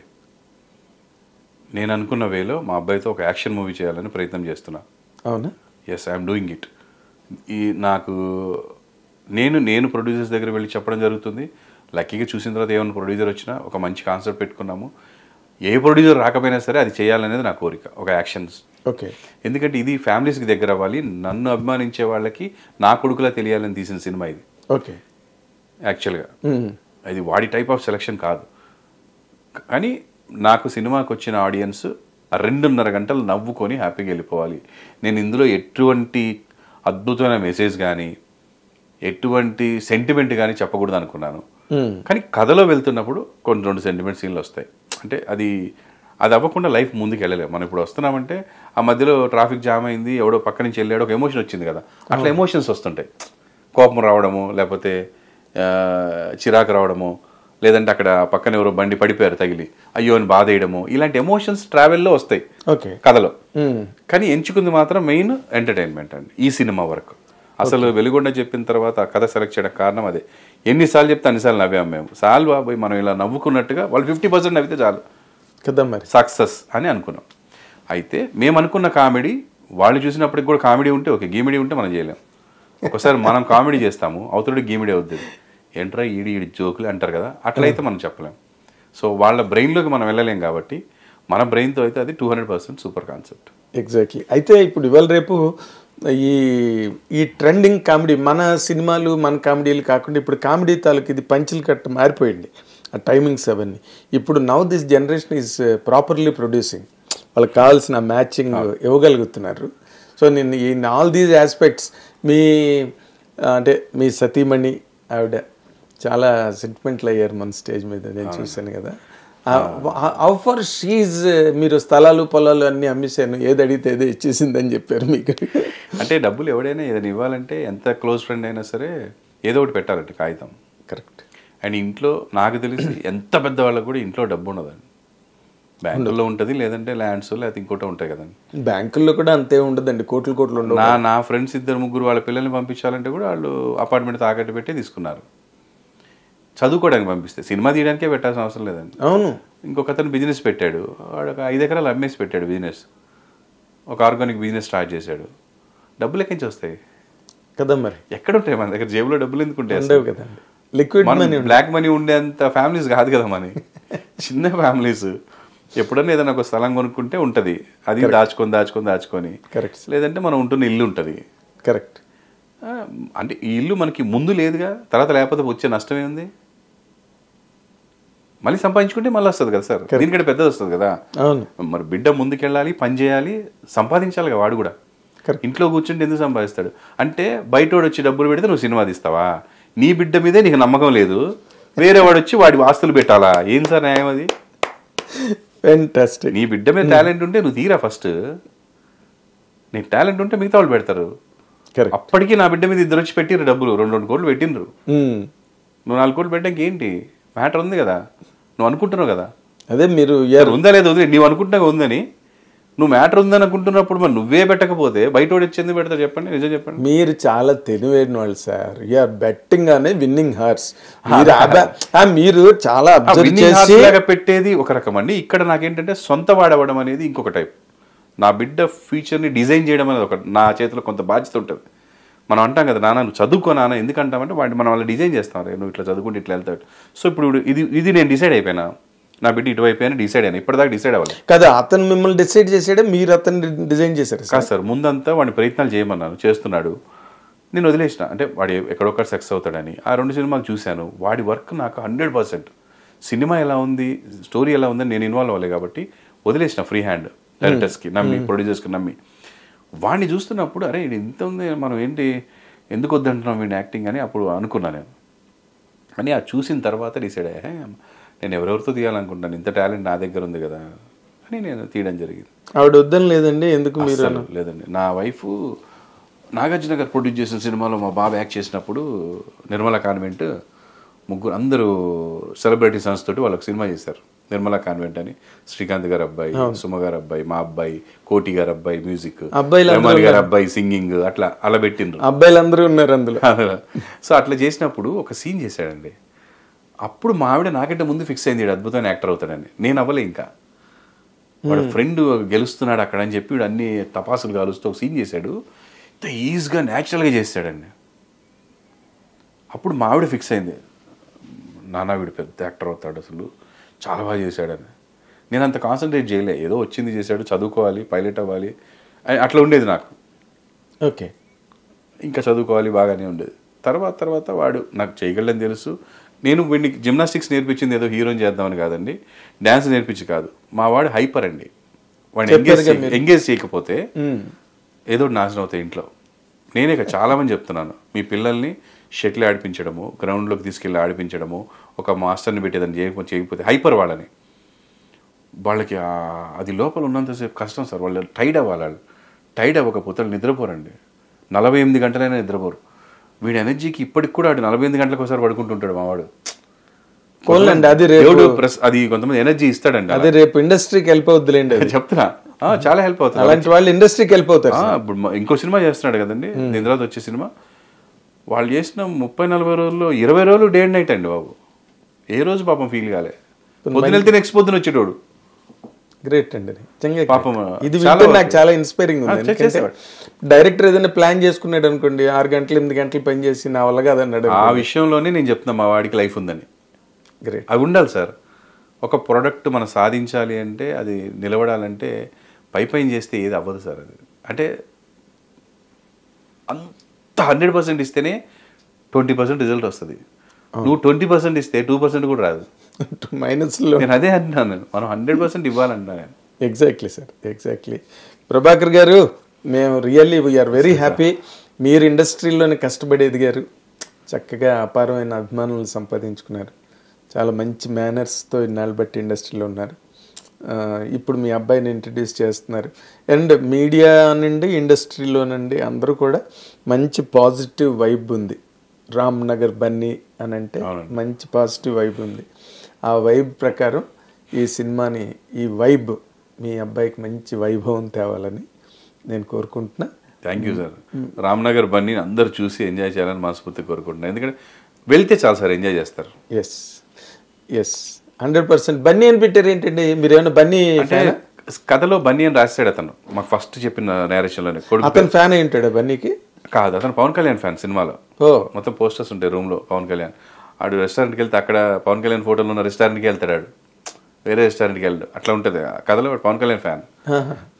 నేను అనుకున్న వేలో మా అబ్బాయితో ఒక యాక్షన్ మూవీ చేయాలని ప్రయత్నం చేస్తున్నా. అవునా? Yes, I'm doing it. నాకు నేను ప్రొడ్యూసర్స్ దగ్గర వెళ్ళి చెప్పడం జరుగుతుంది. లక్కీగా చూసిన తర్వాత ఏమైనా ప్రొడ్యూసర్ వచ్చినా ఒక మంచి కాన్సెప్ట్ పెట్టుకున్నాము. ఏ ప్రొడ్యూసర్ రాకపోయినా సరే అది చేయాలనేది నా కోరిక, ఒక యాక్షన్స్. ఓకే. ఎందుకంటే ఇది ఫ్యామిలీస్కి దగ్గర అవ్వాలి, నన్ను అభిమానించే వాళ్ళకి నా కొడుకులా తెలియాలని తీసిన సినిమా ఇది. ఓకే. యాక్చువల్గా ఇది వాడి టైప్ ఆఫ్ సెలెక్షన్ కాదు, కానీ నాకు సినిమాకి వచ్చిన ఆడియన్స్ 2.5 గంటలు నవ్వుకొని హ్యాపీగా వెళ్ళిపోవాలి. నేను ఇందులో ఎటువంటి అద్భుతమైన మెసేజ్ కానీ ఎటువంటి సెంటిమెంట్ కానీ చెప్పకూడదు అనుకున్నాను. కానీ కథలో వెళ్తున్నప్పుడు కొన్ని 2 సెంటిమెంట్ సీన్లు వస్తాయి. అంటే అది అవ్వకుండా లైఫ్ ముందుకు వెళ్ళలేము. మనం ఇప్పుడు వస్తున్నామంటే ఆ మధ్యలో ట్రాఫిక్ జామ్ అయింది, ఎవడో పక్క నుంచి వెళ్ళాడు, ఒక ఎమోషన్ వచ్చింది కదా, అట్లా ఎమోషన్స్ వస్తుంటాయి. కోపం రావడము, లేకపోతే చిరాకు రావడము, లేదంటే అక్కడ పక్కన ఎవరో బండి పడిపోయారు తగిలి అయ్యో అని బాధ వేయడము, ఇలాంటి ఎమోషన్స్ ట్రావెల్లో వస్తాయి కథలో. కానీ ఎంచుకుంది మాత్రం మెయిన్ ఎంటర్టైన్మెంట్ అండి ఈ సినిమా వరకు. అసలు వెలుగొండ చెప్పిన తర్వాత ఆ కథ సెలెక్ట్ చేయడానికి కారణం అదే. ఎన్నిసార్లు చెప్తే అన్నిసార్లు నవ్వాము మేము. చాలు బాబోయ్, మనం ఇలా నవ్వుకున్నట్టుగా వాళ్ళు 50% నవ్వితే చాలు కదా మరి సక్సెస్ అని అనుకున్నాం. అయితే మేము అనుకున్న కామెడీ వాళ్ళు చూసినప్పటికి కూడా కామెడీ ఉంటే ఓకే, గీమిడీ ఉంటే మనం చేయలేం. ఒకసారి మనం కామెడీ చేస్తాము, అవతలకి గీమిడీ అవుతుంది, ఏంట్రా ఈడి జోకులు అంటారు కదా, అట్లయితే మనం చెప్పలేం. సో వాళ్ళ బ్రెయిన్లోకి మనం వెళ్ళలేం కాబట్టి మన బ్రెయిన్తో అయితే అది 200% సూపర్ కాన్సెప్ట్. ఎగ్జాక్ట్లీ. అయితే ఇప్పుడు ఇవాళ రేపు ఈ ట్రెండింగ్ కామెడీ మన సినిమాలు మన కామెడీలు కాకుండా ఇప్పుడు కామెడీ తాలూకు ఇది పంచులు కట్ట మారిపోయింది, ఆ టైమింగ్స్ అవన్నీ. ఇప్పుడు now this generation is properly producing, వాళ్ళకి కావాల్సిన మ్యాచింగ్ ఇవ్వగలుగుతున్నారు. సో నేను ఇన్ ఆల్ దీస్ ఆస్పెక్ట్స్ అంటే మీ సతీమణి ఆవిడ చాలా సెంటిమెంట్లు అయ్యారు మన స్టేజ్ మీద, నేను చూశాను కదా. హౌ ఫర్ షీజ్ మీరు స్థలాలు పొలాలు అన్నీ అమ్మేశాను, ఏది అడిగితే ఏదో ఇచ్చేసిందని చెప్పారు మీకు. అంటే డబ్బులు ఎవడైనా ఏదైనా ఇవ్వాలంటే ఎంత క్లోజ్ ఫ్రెండ్ అయినా సరే ఏదో ఒకటి పెట్టాలంటే కాగితం. కరెక్ట్. అండ్ ఇంట్లో నాకు తెలిసి ఎంత పెద్ద వాళ్ళకు కూడా ఇంట్లో డబ్బు ఉండదండి. బ్యాంకుల్లో ఉంటుంది, లేదంటే ల్యాండ్స్ లేకపోతే ఇంకోటి ఉంటాయి కదండి. బ్యాంకుల్లో కూడా అంతే ఉండదండి, కోట్లు ఉండవు. నా ఫ్రెండ్స్ 2-3 వాళ్ళ పిల్లల్ని పంపించాలంటే కూడా వాళ్ళు అపార్ట్మెంట్ తాకట్టు పెట్టి తీసుకున్నారు. చదువుకోవడానికి పంపిస్తే సినిమా తీయడానికే పెట్టాల్సిన అవసరం లేదండి. అవును. ఇంకొక అతను బిజినెస్ పెట్టాడు, వాడు ఒక 5 ఎకరాలు అమ్మేసి పెట్టాడు బిజినెస్, ఒక ఆర్గానిక్ బిజినెస్ స్టార్ట్ చేశాడు. డబ్బులు ఎక్కడి నుంచి వస్తాయి కదా మరి? ఎక్కడ ఉంటాయి మన దగ్గర? జేబులో డబ్బులు ఎందుకు ఉంటాయి? లిక్విడ్ మనీ, బ్లాక్ మనీ ఉండేంత ఫ్యామిలీస్ కాదు కదా మనీ. చిన్న ఫ్యామిలీస్ ఎప్పుడన్నా ఏదైనా ఒక స్థలం కొనుక్కుంటే ఉంటుంది, అది దాచుకొని కరెక్ట్. లేదంటే మనం ఉంటున్న ఇల్లు ఉంటుంది. కరెక్ట్. అంటే ఈ ఇల్లు మనకి ముందు లేదుగా, తర్వాత లేకపోతే వచ్చే నష్టం ఏముంది? మళ్ళీ సంపాదించుకుంటే మళ్ళీ వస్తుంది కదా సార్, దీనికంటే పెద్దది వస్తుంది కదా. మరి బిడ్డ ముందుకెళ్ళాలి, పని చేయాలి, సంపాదించాలి కదా వాడు కూడా. ఇంట్లో కూర్చుంటే ఎందుకు సంపాదిస్తాడు? అంటే బయటోడు వచ్చి డబ్బులు పెడితే నువ్వు సినిమా తీస్తావా? నీ బిడ్డ మీదే నీకు నమ్మకం లేదు, వేరే వాడు వచ్చి వాడి ఆస్తులు పెట్టాలా? ఏం సార్ న్యాయం అది? నీ బిడ్డ మీద టాలెంట్ ఉంటే నువ్వు తీరా ఫస్ట్. నీకు టాలెంట్ ఉంటే మిగతా వాళ్ళు పెడతారు. అప్పటికి నా బిడ్డ మీద 2 వచ్చి పెట్టిర్రు డబ్బులు, 2 కోట్లు పెట్టిండ్రు. నువ్వు 4 కోట్లు పెట్టడానికి ఏంటి? మ్యాటర్ ఉంది కదా, నువ్వు అనుకుంటున్నావు కదా. అదే మీరు ఉందా లేదా వదిలే, నువ్వు అనుకుంటున్నావు ఉందని. నువ్వు మ్యాటర్ ఉందని అనుకుంటున్నప్పుడు మరి నువ్వే పెట్టకపోతే బయట వచ్చింది పెడతా? చెప్పండి, నిజం చెప్పండి. మీరు చాలా తెలివైన వాళ్ళు సార్. యూఆర్ బెట్టింగ్ అనే విన్నింగ్ హార్స్. మీరు చాలా పెట్టేది ఒక రకం అండి. ఇక్కడ నాకేంటంటే సొంత వాడవడం అనేది ఇంకొక టైప్. నా బిడ్డ ఫ్యూచర్ని డిజైన్ చేయడం అనేది ఒక, నా చేతిలో కొంత బాధ్యత ఉంటుంది. మనం అంటాం కదా, నాన్న నువ్వు చదువుకో నాన్న, ఎందుకంటామంటే వాడిని మనం వాళ్ళు డిజైన్ చేస్తాం, నువ్వు ఇట్లా చదువుకుంటే ఇట్లా వెళ్తాడు. సో ఇప్పుడు ఇది నేను డిసైడ్ అయిపోయినా, నా బిడ్డ ఇటువైపు అయినా డిసైడ్ అయినా. ఇప్పటిదాకా డిసైడ్ అవ్వాలి కదా. అతను మిమ్మల్ని డిసైడ్ చేసాడే, మీరు అతన్ని డిజైన్ చేశారు కాదు సార్. ముందంతా వాడిని ప్రయత్నాలు చేయమన్నాను, చేస్తున్నాడు, నేను వదిలేసిన. అంటే వాడు ఎక్కడొక్కడ సక్సెస్ అవుతాడని. ఆ 2 సినిమాలు చూశాను, వాడి వర్క్ నాకు 100%. సినిమా ఎలా ఉంది, స్టోరీ ఎలా ఉందని నేను ఇన్వాల్వ్ అవ్వాలి కాబట్టి వదిలేసిన ఫ్రీ హ్యాండ్ డైరెక్టర్స్కి నమ్మి, ప్రొడ్యూసర్స్కి నమ్మి. వాడిని చూస్తున్నప్పుడు అరే ఇది ఇంత ఉంది, మనం ఏంటి ఎందుకు వద్దంటున్నాం వీడిని యాక్టింగ్ అని అప్పుడు అనుకున్నాను నేను. అని అది చూసిన తర్వాత డిసైడ్ అయ్యా, నేను ఎవరెవరితో తీయాలనుకుంటాను, ఇంత టాలెంట్ నా దగ్గర ఉంది కదా అని నేను తీయడం జరిగింది. ఆవిడ వద్దని లేదండి? ఎందుకు మీరు? లేదండి, నా వైఫ్ నాగార్జున గారు ప్రొడ్యూస్ చేసిన సినిమాలో మా బాబు యాక్ట్ చేసినప్పుడు నిర్మలా కాన్వెంట్, అందరూ సెలబ్రిటీ సన్స్ తోటి వాళ్ళకి సినిమా చేశారు. నిర్మలా కాన్వెంట్ అని, శ్రీకాంత్ గారు అబ్బాయి, సుమ గారు అబ్బాయి, మా అబ్బాయి, కోటి గారు అబ్బాయి మ్యూజిక్, రమణి గారు అబ్బాయి సింగింగ్, అలా పెట్టిండ్రు. అబ్బాయిలందరూ ఉన్నారు అందులో. సో అట్లా చేసినప్పుడు ఒక సీన్ చేశాడండి. అప్పుడు మా ఆవిడ నాకంటే ముందు ఫిక్స్ అయింది, అద్భుతమైన యాక్టర్ అవుతాడని. నేను అవ్వలే ఇంకా. వాడు ఫ్రెండ్ గెలుస్తున్నాడు అక్కడ అని చెప్పి వీడు అన్ని తపాసులు కాలుస్తూ ఒక సీన్ చేశాడు. ఇంత ఈజీగా న్యాచురల్గా చేశాడండి. అప్పుడు మా ఆవిడ ఫిక్స్ అయింది, నాన్న వీడు పెద్ద యాక్టర్ అవుతాడు, అసలు చాలా బాగా చేశాడని. నేను అంత కాన్సన్ట్రేట్ చేయలే, ఏదో వచ్చింది చేశాడు, చదువుకోవాలి, పైలట్ అవ్వాలి అట్లా ఉండేది నాకు. ఓకే, ఇంకా చదువుకోవాలి బాగానే ఉండేది. తర్వాత వాడు నాకు చేయగలని తెలుసు. నేను వీడికి జిమ్నాస్టిక్స్ నేర్పించింది ఏదో హీరోని చేద్దామని కాదండి, డ్యాన్స్ నేర్పించి కాదు. మా వాడు హైపర్ అండి, వాడిని ఎంగేజ్ చేయకపోతే ఏదో నాశనం అవుతాయి ఇంట్లో. నేనే చాలామంది చెప్తున్నాను, మీ పిల్లల్ని షటిల్ ఆడిపించడము, గ్రౌండ్లోకి తీసుకెళ్ళి ఆడిపించడము, ఒక మాస్టర్ని పెట్టేదని చేయకపోతే హైపర్ వాళ్ళకి అది లోపల ఉన్నంతసేపు కష్టం సార్. వాళ్ళు టైర్డ్ అవ్వాలి. వాళ్ళు టైర్డ్ అవ్వకపోతే వాళ్ళు నిద్రపోరండి, 48 గంటలైనా నిద్రపోరు. వీడి ఎనర్జీకి ఇప్పటికి కూడా 48 గంటలకు ఒకసారి పడుకుంటుంటాడు మావాడు. అది కొంతమంది ఎనర్జీ ఇస్తాడండి. అది రేపు ఇండస్ట్రీకి హెల్ప్ అవుతుందిలేండి, చెప్తున్నా. చాలా హెల్ప్ అవుతుంది. అలాంటి వాళ్ళు ఇండస్ట్రీకి హెల్ప్ అవుతారు. ఇప్పుడు ఇంకో సినిమా చేస్తున్నాడు కదండి, దీని తర్వాత వచ్చే సినిమా. వాళ్ళు చేసిన 30-40 రోజుల్లో 20 రోజులు డే అండ్ నైట్ అండి బాబు. ఏ రోజు పాపం ఫీల్ కాలే. పొద్దున వెళ్తే నెక్స్ట్ పొద్దున వచ్చేటోడు. గ్రేట్ అండి, పాపం. ఇది నాకు చాలా ఇన్స్పైరింగ్ ఉంది. డైరెక్టర్ ఏదైనా ప్లాన్ చేసుకున్నాడు అనుకోండి, 6 గంటలు 8 గంటలు పని చేసి నా వల్ల కాదన్నాడు. ఆ విషయంలోనే నేను చెప్తున్నా మా వాడికి లైఫ్ ఉందని. గ్రేట్. అవి ఉండాలి సార్. ఒక ప్రోడక్ట్ మనం సాధించాలి అంటే, అది నిలబడాలంటే పైపైన చేస్తే ఏది అవ్వదు సార్. అది అంటే అంత 100% ఇస్తేనే 20% రిజల్ట్ వస్తుంది. నువ్వు 20% ఇస్తే 2% కూడా రాదు. మైనస్లో నేను అదే అంటున్నాను, మనం 100% ఇవ్వాలంటున్నా నేను. Exactly sir, exactly. ప్రభాకర్ గారు, మేము రియల్లీ వీఆర్ వెరీ హ్యాపీ. మీరు ఇండస్ట్రీలోనే కష్టపడి ఎదిగారు, చక్కగా అపారమైన అభిమానులు సంపాదించుకున్నారు, చాలా మంచి మేనర్స్తో ఇన్నాళ్ళు బట్టి ఇండస్ట్రీలో ఉన్నారు. ఇప్పుడు మీ అబ్బాయిని ఇంట్రడ్యూస్ చేస్తున్నారు. అండ్ మీడియా నుండి ఇండస్ట్రీలోనండి అందరూ కూడా మంచి పాజిటివ్ వైబ్ ఉంది. రామ్ నగర్ బన్నీ అని అంటే మంచి పాజిటివ్ వైబ్ ఉంది. ఆ వైబ్ ప్రకారం ఈ సినిమాని, ఈ వైబ్ మీ అబ్బాయికి మంచి వైభవం తేవాలని నేను కోరుకుంటున్నా. Thank you sir. Ram Nagar బన్నీని అందరూ చూసి ఎంజాయ్ చేయాలని మనస్ఫూర్తిగా కోరుకుంటున్నాను. ఎందుకంటే వెళ్తే చాలు సార్, ఎంజాయ్ చేస్తారు. ఎస్ 100%. బన్నీ అని పెట్టారు ఏంటండి? మీరు ఏమైనా బన్నీ అంటే కథలో బన్నీ అని రాశాడు అతను, మాకు ఫస్ట్ చెప్పిన నేరేషన్లోనే. అతను ఫ్యాన్ అయి ఉంటాడు బన్నీకి? కాదు, అతను పవన్ కళ్యాణ్ ఫ్యాన్. సినిమాలో మొత్తం పోస్టర్స్ ఉంటాయి రూమ్లో పవన్ కళ్యాణ్. ఆడు రెస్టారెంట్కి వెళ్తే అక్కడ పవన్ కళ్యాణ్ ఫోటోలో ఉన్న రెస్టారెంట్కి వెళ్తాడు, ఆడు వేరే రెస్టారెంట్కి వెళ్ళడు. అట్లా ఉంటుంది కథలో. పవన్ కళ్యాణ్ ఫ్యాన్.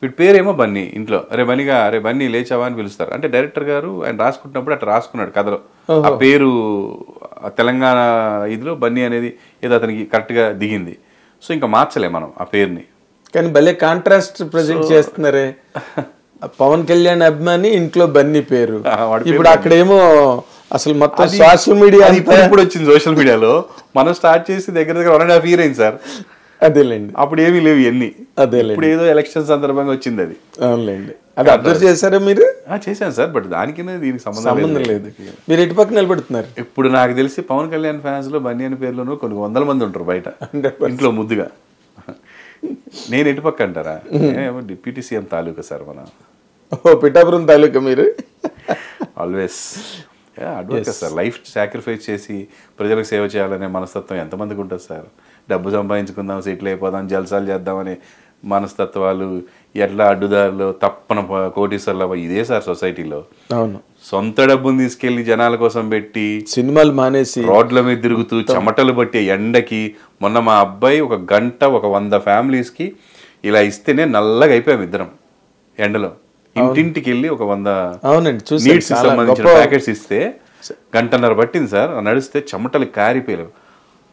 వీడి పేరేమో బన్నీ. ఇంట్లో అరే బన్నీగా, అరే బన్నీ లేచావా అని పిలుస్తారు. అంటే డైరెక్టర్ గారు ఆయన రాసుకుంటున్నప్పుడు అట్లా రాసుకున్నాడు కథలో. ఆ పేరు తెలంగాణ ఇదిలో బన్నీ అనేది ఏదో అతనికి కరెక్ట్గా దిగింది. సో ఇంకా మార్చలే మనం ఆ పేరుని. కానీ భలే కాంట్రాస్ట్ ప్రజెంట్ చేస్తున్నారే. పవన్ కళ్యాణ్ అభిమాని, ఇంట్లో బన్నీ పేరు. ఇప్పుడు అక్కడేమో అసలు మొత్తం సోషల్ మీడియా ఇప్పుడు వచ్చింది. సోషల్ మీడియాలో మనం స్టార్ట్ చేసి దగ్గర 1.5 years అయింది సార్. అదేలేండి, అప్పుడు ఏమీ లేవు ఇవన్నీ. అదేలేండి, ఇప్పుడు ఏదో ఎలక్షన్ సందర్భంగా వచ్చింది అది. అవునులేండి. అది అబ్జర్వ్ చేశారా మీరు? చేశాను సార్, బట్ దానికి దీనికి సంబంధం లేదు. మీరు ఎటు పక్క నిలబెడుతున్నారు? ఇప్పుడు నాకు తెలిసి పవన్ కళ్యాణ్ ఫ్యాన్స్ లో బన్నీ అని పేర్లోనూ కొన్ని 100 మంది ఉంటారు బయట ఇంట్లో ముద్దుగా. నేను ఎటు పక్క అంటారా? డిప్యూటీ సీఎం తాలూకా సార్ మన. పిఠాపురం తాలూకా మీరు? Always advocate sir. Life sacrifice చేసి ప్రజలకు సేవ చేయాలనే మనస్తత్వం ఎంతమందికి ఉంటుంది సార్? డబ్బు సంపాదించుకుందాం, సెటిల్ అయిపోదాం, జల్సాలు చేద్దామనే మనస్తత్వాలు, ఎట్లా అడ్డుదారులు, తప్పన కోటీశ్వర్ల, ఇదే సార్ సొసైటీలో. అవును, సొంత డబ్బుని తీసుకెళ్లి జనాల కోసం పెట్టి సినిమాలు మానేసి రోడ్ల మీద తిరుగుతూ చెమటలు పట్టే ఎండకి, మొన్న మా అబ్బాయి 1 గంట 100 ఫ్యామిలీస్కి ఇలా ఇస్తేనే నల్లగా అయిపోయాం ఇద్దరం ఎండలో. ఇంటింటికి వెళ్ళి 100 నీడ్స్ సంబంధించిన ప్యాకెట్స్ ఇస్తే 1.5 గంట పట్టింది సార్. నడిస్తే చెమటలు కారిపోయారు.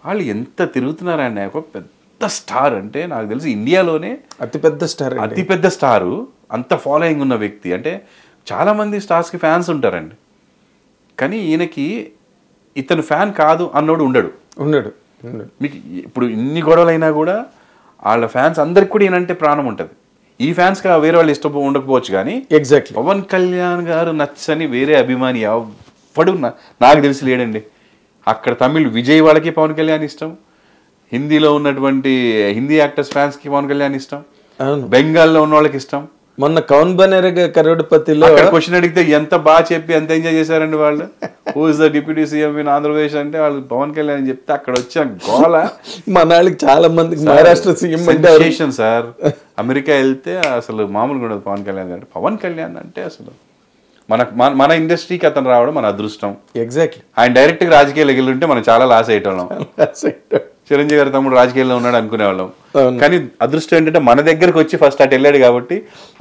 వాళ్ళు ఎంత తిరుగుతున్నారండి. ఒక పెద్ద స్టార్, అంటే నాకు తెలిసి ఇండియాలోనే అతిపెద్ద స్టారు, అంత ఫాలోయింగ్ ఉన్న వ్యక్తి. అంటే చాలా మంది స్టార్స్కి ఫ్యాన్స్ ఉంటారండి, కానీ ఈయనకి ఇతను ఫ్యాన్ కాదు అన్నోడు ఉండడు. మీకు ఇప్పుడు ఇన్ని గొడవలైనా కూడా వాళ్ళ ఫ్యాన్స్ అందరికి కూడా ఈయనంటే ప్రాణం ఉంటుంది. ఈ ఫ్యాన్స్ గా వేరే వాళ్ళు ఇష్టం ఉండకపోవచ్చు, కానీ ఎగ్జాక్ట్లీ పవన్ కళ్యాణ్ గారు నచ్చని వేరే అభిమాని ఎవ్వడు నాకు తెలిసి లేడండి. అక్కడ తమిళ్ విజయ్ వాళ్ళకి పవన్ కళ్యాణ్ ఇష్టం, హిందీలో ఉన్నటువంటి హిందీ యాక్టర్స్ ఫ్యాన్స్ కి పవన్ కళ్యాణ్ ఇష్టం, బెంగాల్లో ఉన్న వాళ్ళకి ఇష్టం. మొన్న కౌన్ బనేరేగా కరోడ్పతిలో క్వశ్చన్ అడిగితే ఎంత బాగా చెప్పి ఎంత ఎంజాయ్ చేశారండి వాళ్ళు. Who is the deputy CM in Andhra Pradesh అంటే వాళ్ళు పవన్ కళ్యాణ్ అని చెప్తే అక్కడ వచ్చిన గోల మన వాళ్ళకి చాలా మందికి Maharashtra CM sensation sir. America వెళ్తే అసలు మామూలుగా ఉండదు పవన్ కళ్యాణ్ అంటే. పవన్ కళ్యాణ్ అంటే అసలు మన ఇండస్ట్రీకి అతను రావడం మన అదృష్టం. ఎగ్జాక్ట్లీ. ఆయన డైరెక్ట్ గా రాజకీయాలు ఎగిలింటే మనం చాలా లాస్ అయ్యేటోళ్ళం. చిరంజీవి గారి తమ్ముడు రాజకీయాల్లో ఉన్నాడు అనుకునేవాళ్ళం. కానీ అదృష్టం ఏంటంటే మన దగ్గరకు వచ్చి ఫస్ట్ అటు వెళ్ళాడు కాబట్టి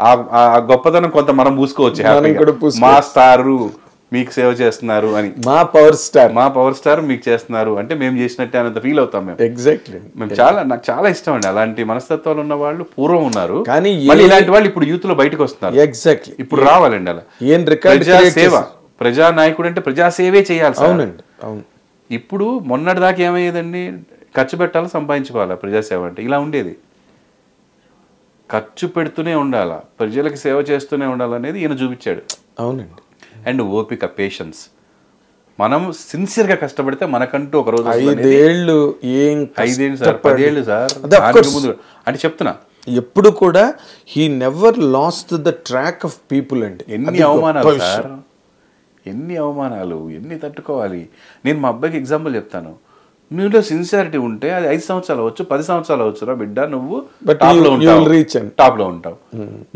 ఆ గొప్పతనం కొంత మనం పూసుకోవచ్చు. మా స్టారు మీకు సేవ చేస్తున్నారు అని, మా పవర్ స్టార్ మీకు చేస్తున్నారు అంటే మేము చేసినట్టే అనంత ఫీల్ అవుతాం మేము. ఎగ్జాక్ట్లీ. మేము నాకు చాలా ఇష్టం అండి అలాంటి మనస్తత్వాలు ఉన్న వాళ్ళు. పూర్వం ఉన్నారు, కానీ ఇలాంటి వాళ్ళు ఇప్పుడు యూత్ లో బయటకు వస్తున్నారు. ఎగ్జాక్ట్లీ. ఇప్పుడు రావాలండి అలా. ప్రజాసేవ, ప్రజానాయకుడు అంటే ప్రజాసేవే చేయాలి సార్. అవునండి, అవును. ఇప్పుడు మొన్నటి దాకా ఏమయ్యేదండి, ఖర్చు పెట్టాలి, సంపాదించుకోవాలా. ప్రజాసేవ అంటే ఇలా ఉండేది. ఖర్చు పెడుతూనే ఉండాలా, ప్రజలకు సేవ చేస్తూనే ఉండాలనేది ఈయన చూపించాడు. అవునండి. అండ్ ఓపిక, పేషెన్స్. మనం సిన్సియర్గా కష్టపడితే మనకంటూ ఒక రోజు 5 ఏళ్ళు 5 సార్, 10 ఏళ్ళు సార్ అంటే చెప్తున్నా. ఎప్పుడు కూడా he never lost the track of people అండి. ఎన్ని అవమానాలు సార్, ఎన్ని అవమానాలు, ఎన్ని తట్టుకోవాలి. నేను మా అబ్బాయికి ఎగ్జాంపుల్ చెప్తాను. నువ్వులో సిన్సియారిటీ ఉంటే అది 5 సంవత్సరాలు అవచ్చు, 10 సంవత్సరాలు అవచ్చు బిడ్డ, నువ్వు టాప్ లో ఉంటావు.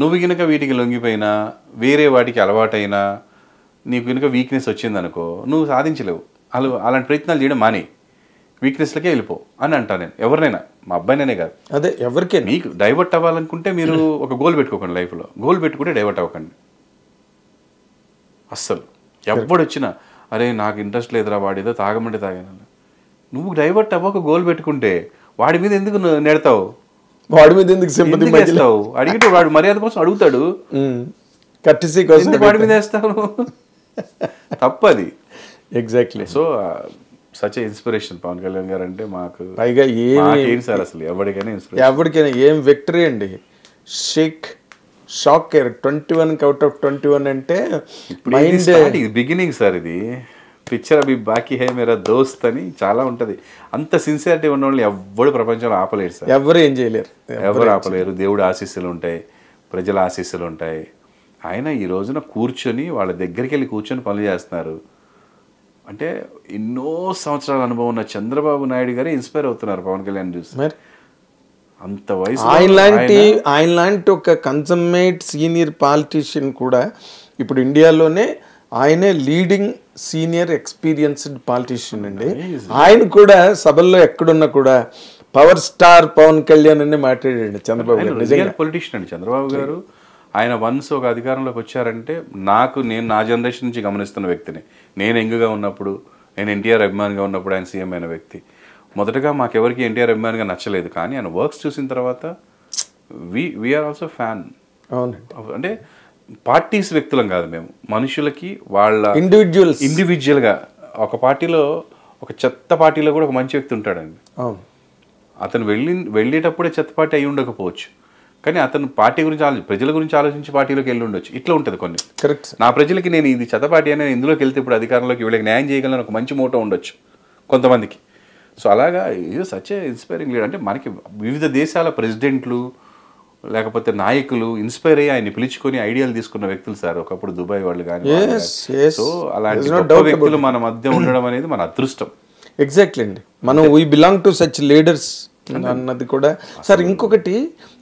నువ్వు కనుక వీటికి లొంగిపోయినా, వేరే వాటికి అలవాటైనా, నీకు కనుక వీక్నెస్ వచ్చింది అనుకో, నువ్వు సాధించలేవు. అలాంటి ప్రయత్నాలు చేయడం మానే, వీక్నెస్లకే వెళ్ళిపో అని అంటాను నేను. ఎవరినైనా, మా అబ్బాయినే కాదు, అదే ఎవరికైనా. మీకు డైవర్ట్ అవ్వాలనుకుంటే మీరు ఒక గోల్ పెట్టుకోకండి లైఫ్లో. గోల్ పెట్టుకుంటే డైవర్ట్ అవ్వకండి అస్సలు. ఎవ్వడు వచ్చినా అరే నాకు ఇంట్రెస్ట్ లేదురా, వాడు ఏదో తాగమంటే తాగాను, నువ్వు డైవర్ట్ అవ్వక గోల్ పెట్టుకుంటే వాడి మీద ఎందుకు నెడతావు, వాడి మీద ఎందుకు సింపతి వేస్తావు? అడిగితే వాడు మర్యాద కోసం అడుగుతాడు, వాడి మీద వేస్తావు, తప్పది. Exactly. So such inspiration Pawan Kalyan గారు అంటే మాకు. పైగా ఏం సార్ అసలు ఎవరికైనా ఏం విక్టరీ అండి. షాక్ 21 అవుట్ ఆఫ్ 21 అంటే బిగినింగ్ సార్. ఇది పిక్చర్ అవి బాకీ హై మేరా దోస్త్ అని చాలా ఉంటది. అంత సిన్సియారిటీ ఉన్న వాళ్ళు ఎవ్వడు ప్రపంచంలో ఆపలేరు సార్. ఎవరు ఏం చేయలేరు, ఎవరు ఆపలేరు. దేవుడు ఆశీస్సులు ఉంటాయి, ప్రజల ఆశీస్సులు ఉంటాయి. ఆయన ఈ రోజున కూర్చొని వాళ్ళ దగ్గరికి వెళ్ళి కూర్చొని పనులు చేస్తున్నారు అంటే ఎన్నో సంవత్సరాల అనుభవం ఉన్న చంద్రబాబు నాయుడు గారే ఇన్స్పైర్ అవుతున్నారు పవన్ కళ్యాణ్ చూసి. అంత వయసు ఆయన లాంటి ఒక కన్సమ్మేట్ సీనియర్ పాలిటీషియన్ కూడా ఇప్పుడు ఇండియాలోనే ఆయనే లీడింగ్ సీనియర్ ఎక్స్పీరియన్స్డ్ పాలిటీషియన్ అండి. ఆయన కూడా సభల్లో ఎక్కడున్నా కూడా పవర్ స్టార్ పవన్ కళ్యాణ్ అని మాట్లాడాడు చంద్రబాబు గారు. నిజంగా పొలిటీషియన్ అండి చంద్రబాబు గారు. ఆయన వన్స్ ఒక అధికారంలోకి వచ్చారంటే నేను నా జనరేషన్ నుంచి గమనిస్తున్న వ్యక్తిని. నేను యంగ్గా ఉన్నప్పుడు, నేను ఎన్టీఆర్ అభిమానిగా ఉన్నప్పుడు ఆయన సీఎం అయిన వ్యక్తి. మొదటగా మాకెవరికి ఎన్టీఆర్ అభిమానిగా నచ్చలేదు, కానీ ఆయన వర్క్స్ చూసిన తర్వాత వీఆర్ ఆల్సో ఫ్యాన్. అంటే పార్టీస్ వ్యక్తులం కాదు మేము, మనుషులకి వాళ్ళ ఇండివిజువల్గా. ఒక పార్టీలో, ఒక చెత్త పార్టీలో కూడా ఒక మంచి వ్యక్తి ఉంటాడండి. అతను వెళ్ళేటప్పుడే చెత్త పార్టీ అయి ఉండకపోవచ్చు, కానీ అతను పార్టీ గురించి ప్రజల గురించి ఆలోచించి పార్టీలోకి వెళ్ళి ఉండొచ్చు. ఇట్లా ఉంటుంది కొన్ని. కరెక్ట్. నా ప్రజలకి నేను ఇది చెత్త పార్టీ అని ఇందులోకి వెళ్తే ఇప్పుడు అధికారంలోకి వీళ్ళకి న్యాయం చేయగలను ఒక మంచి మోటో ఉండొచ్చు కొంతమందికి. సో అలాగా ఇది సచ్ ఇన్స్పైరింగ్ లీడర్. అంటే మనకి వివిధ దేశాల ప్రెసిడెంట్లు లేకపోతే నాయకులు ఇన్స్పైర్ అయ్యి ఆయన్ని పిలుచుకొని ఐడియాలు తీసుకున్న వ్యక్తులు సార్. ఒకప్పుడు దుబాయ్ వాళ్ళు కానీ. సో అలాంటి గొప్ప వ్యక్తులు మన మధ్య ఉండడం అనేది మన అదృష్టం. ఎగ్జాక్ట్లీ అండి. మనం we belong to such leaders అన్నది కూడా సార్. ఇంకొకటి,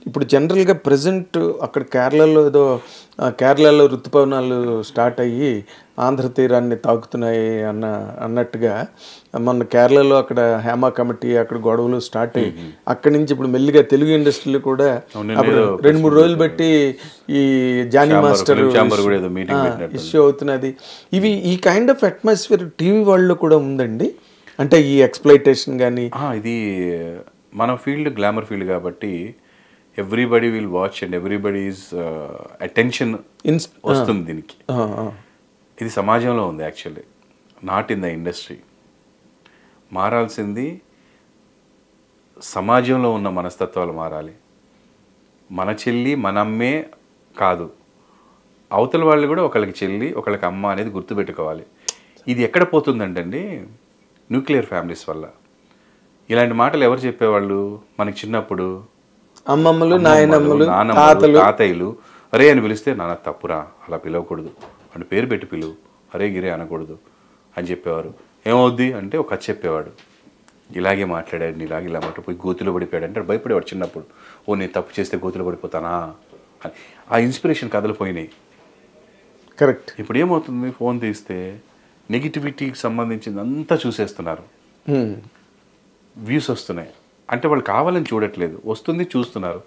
ఇప్పుడు జనరల్గా ప్రజెంట్ అక్కడ కేరళలో ఋతుపవనాలు స్టార్ట్ అయ్యి ఆంధ్ర తీరాన్ని తాకుతున్నాయి అన్నట్టుగా మొన్న కేరళలో అక్కడ హేమా కమిటీ అక్కడ గొడవలు స్టార్ట్ అయ్యి అక్కడి నుంచి ఇప్పుడు మెల్లిగా తెలుగు ఇండస్ట్రీలో కూడా 2-3 రోజులు బట్టి ఈ జానీ మాస్టర్ ఇష్యూ అవుతున్నది. ఈ కైండ్ ఆఫ్ అట్మాస్ఫియర్ టీవీ వాళ్ళలో కూడా ఉందండి. అంటే ఈ ఎక్స్‌ప్లాయిటేషన్ కానీ. ఇది మన ఫీల్డ్ గ్లామర్ ఫీల్డ్ కాబట్టి everybody will watch and everybody is attention వస్తుంది దీనికి. ఇది సమాజంలో ఉంది actually, not in the industry. మారాల్సింది సమాజంలో ఉన్న మనస్తత్వాలు మారాలి. మన చెల్లి మన అమ్మే కాదు, అవతల వాళ్ళు కూడా ఒకళ్ళకి చెల్లి ఒకళ్ళకి అమ్మ అనేది గుర్తుపెట్టుకోవాలి. ఇది ఎక్కడ పోతుందంటండి, న్యూక్లియర్ ఫ్యామిలీస్ వల్ల. ఇలాంటి మాటలు ఎవరు చెప్పేవాళ్ళు మనకి చిన్నప్పుడు? అమ్మమ్మలు, నాయనమ్మలు, తాతయ్యలు. అరే అని పిలిస్తే నాన్న తప్పురా, అలా పిలవకూడదు, అంటే పేరు పెట్టి పిలువు, అరే గిరే అనకూడదు అని చెప్పేవారు. ఏమవుద్ది అంటే ఒక కథ చెప్పేవాడు, ఇలాగే మాట్లాడాడు, ఇలా మాట పోయి గోతులో పడిపోయాడు అంటే భయపడేవాడు చిన్నప్పుడు. ఓ నేను తప్పు చేస్తే గోతులో పడిపోతానా అని. ఆ ఇన్స్పిరేషన్ కథలు పోయినాయి. కరెక్ట్. ఇప్పుడు ఏమవుతుంది, ఫోన్ తీస్తే నెగిటివిటీకి సంబంధించింది అంతా చూసేస్తున్నారు. వ్యూస్ వస్తున్నాయి అంటే వాళ్ళు కావాలని చూడట్లేదు, వస్తుంది చూస్తున్నారు.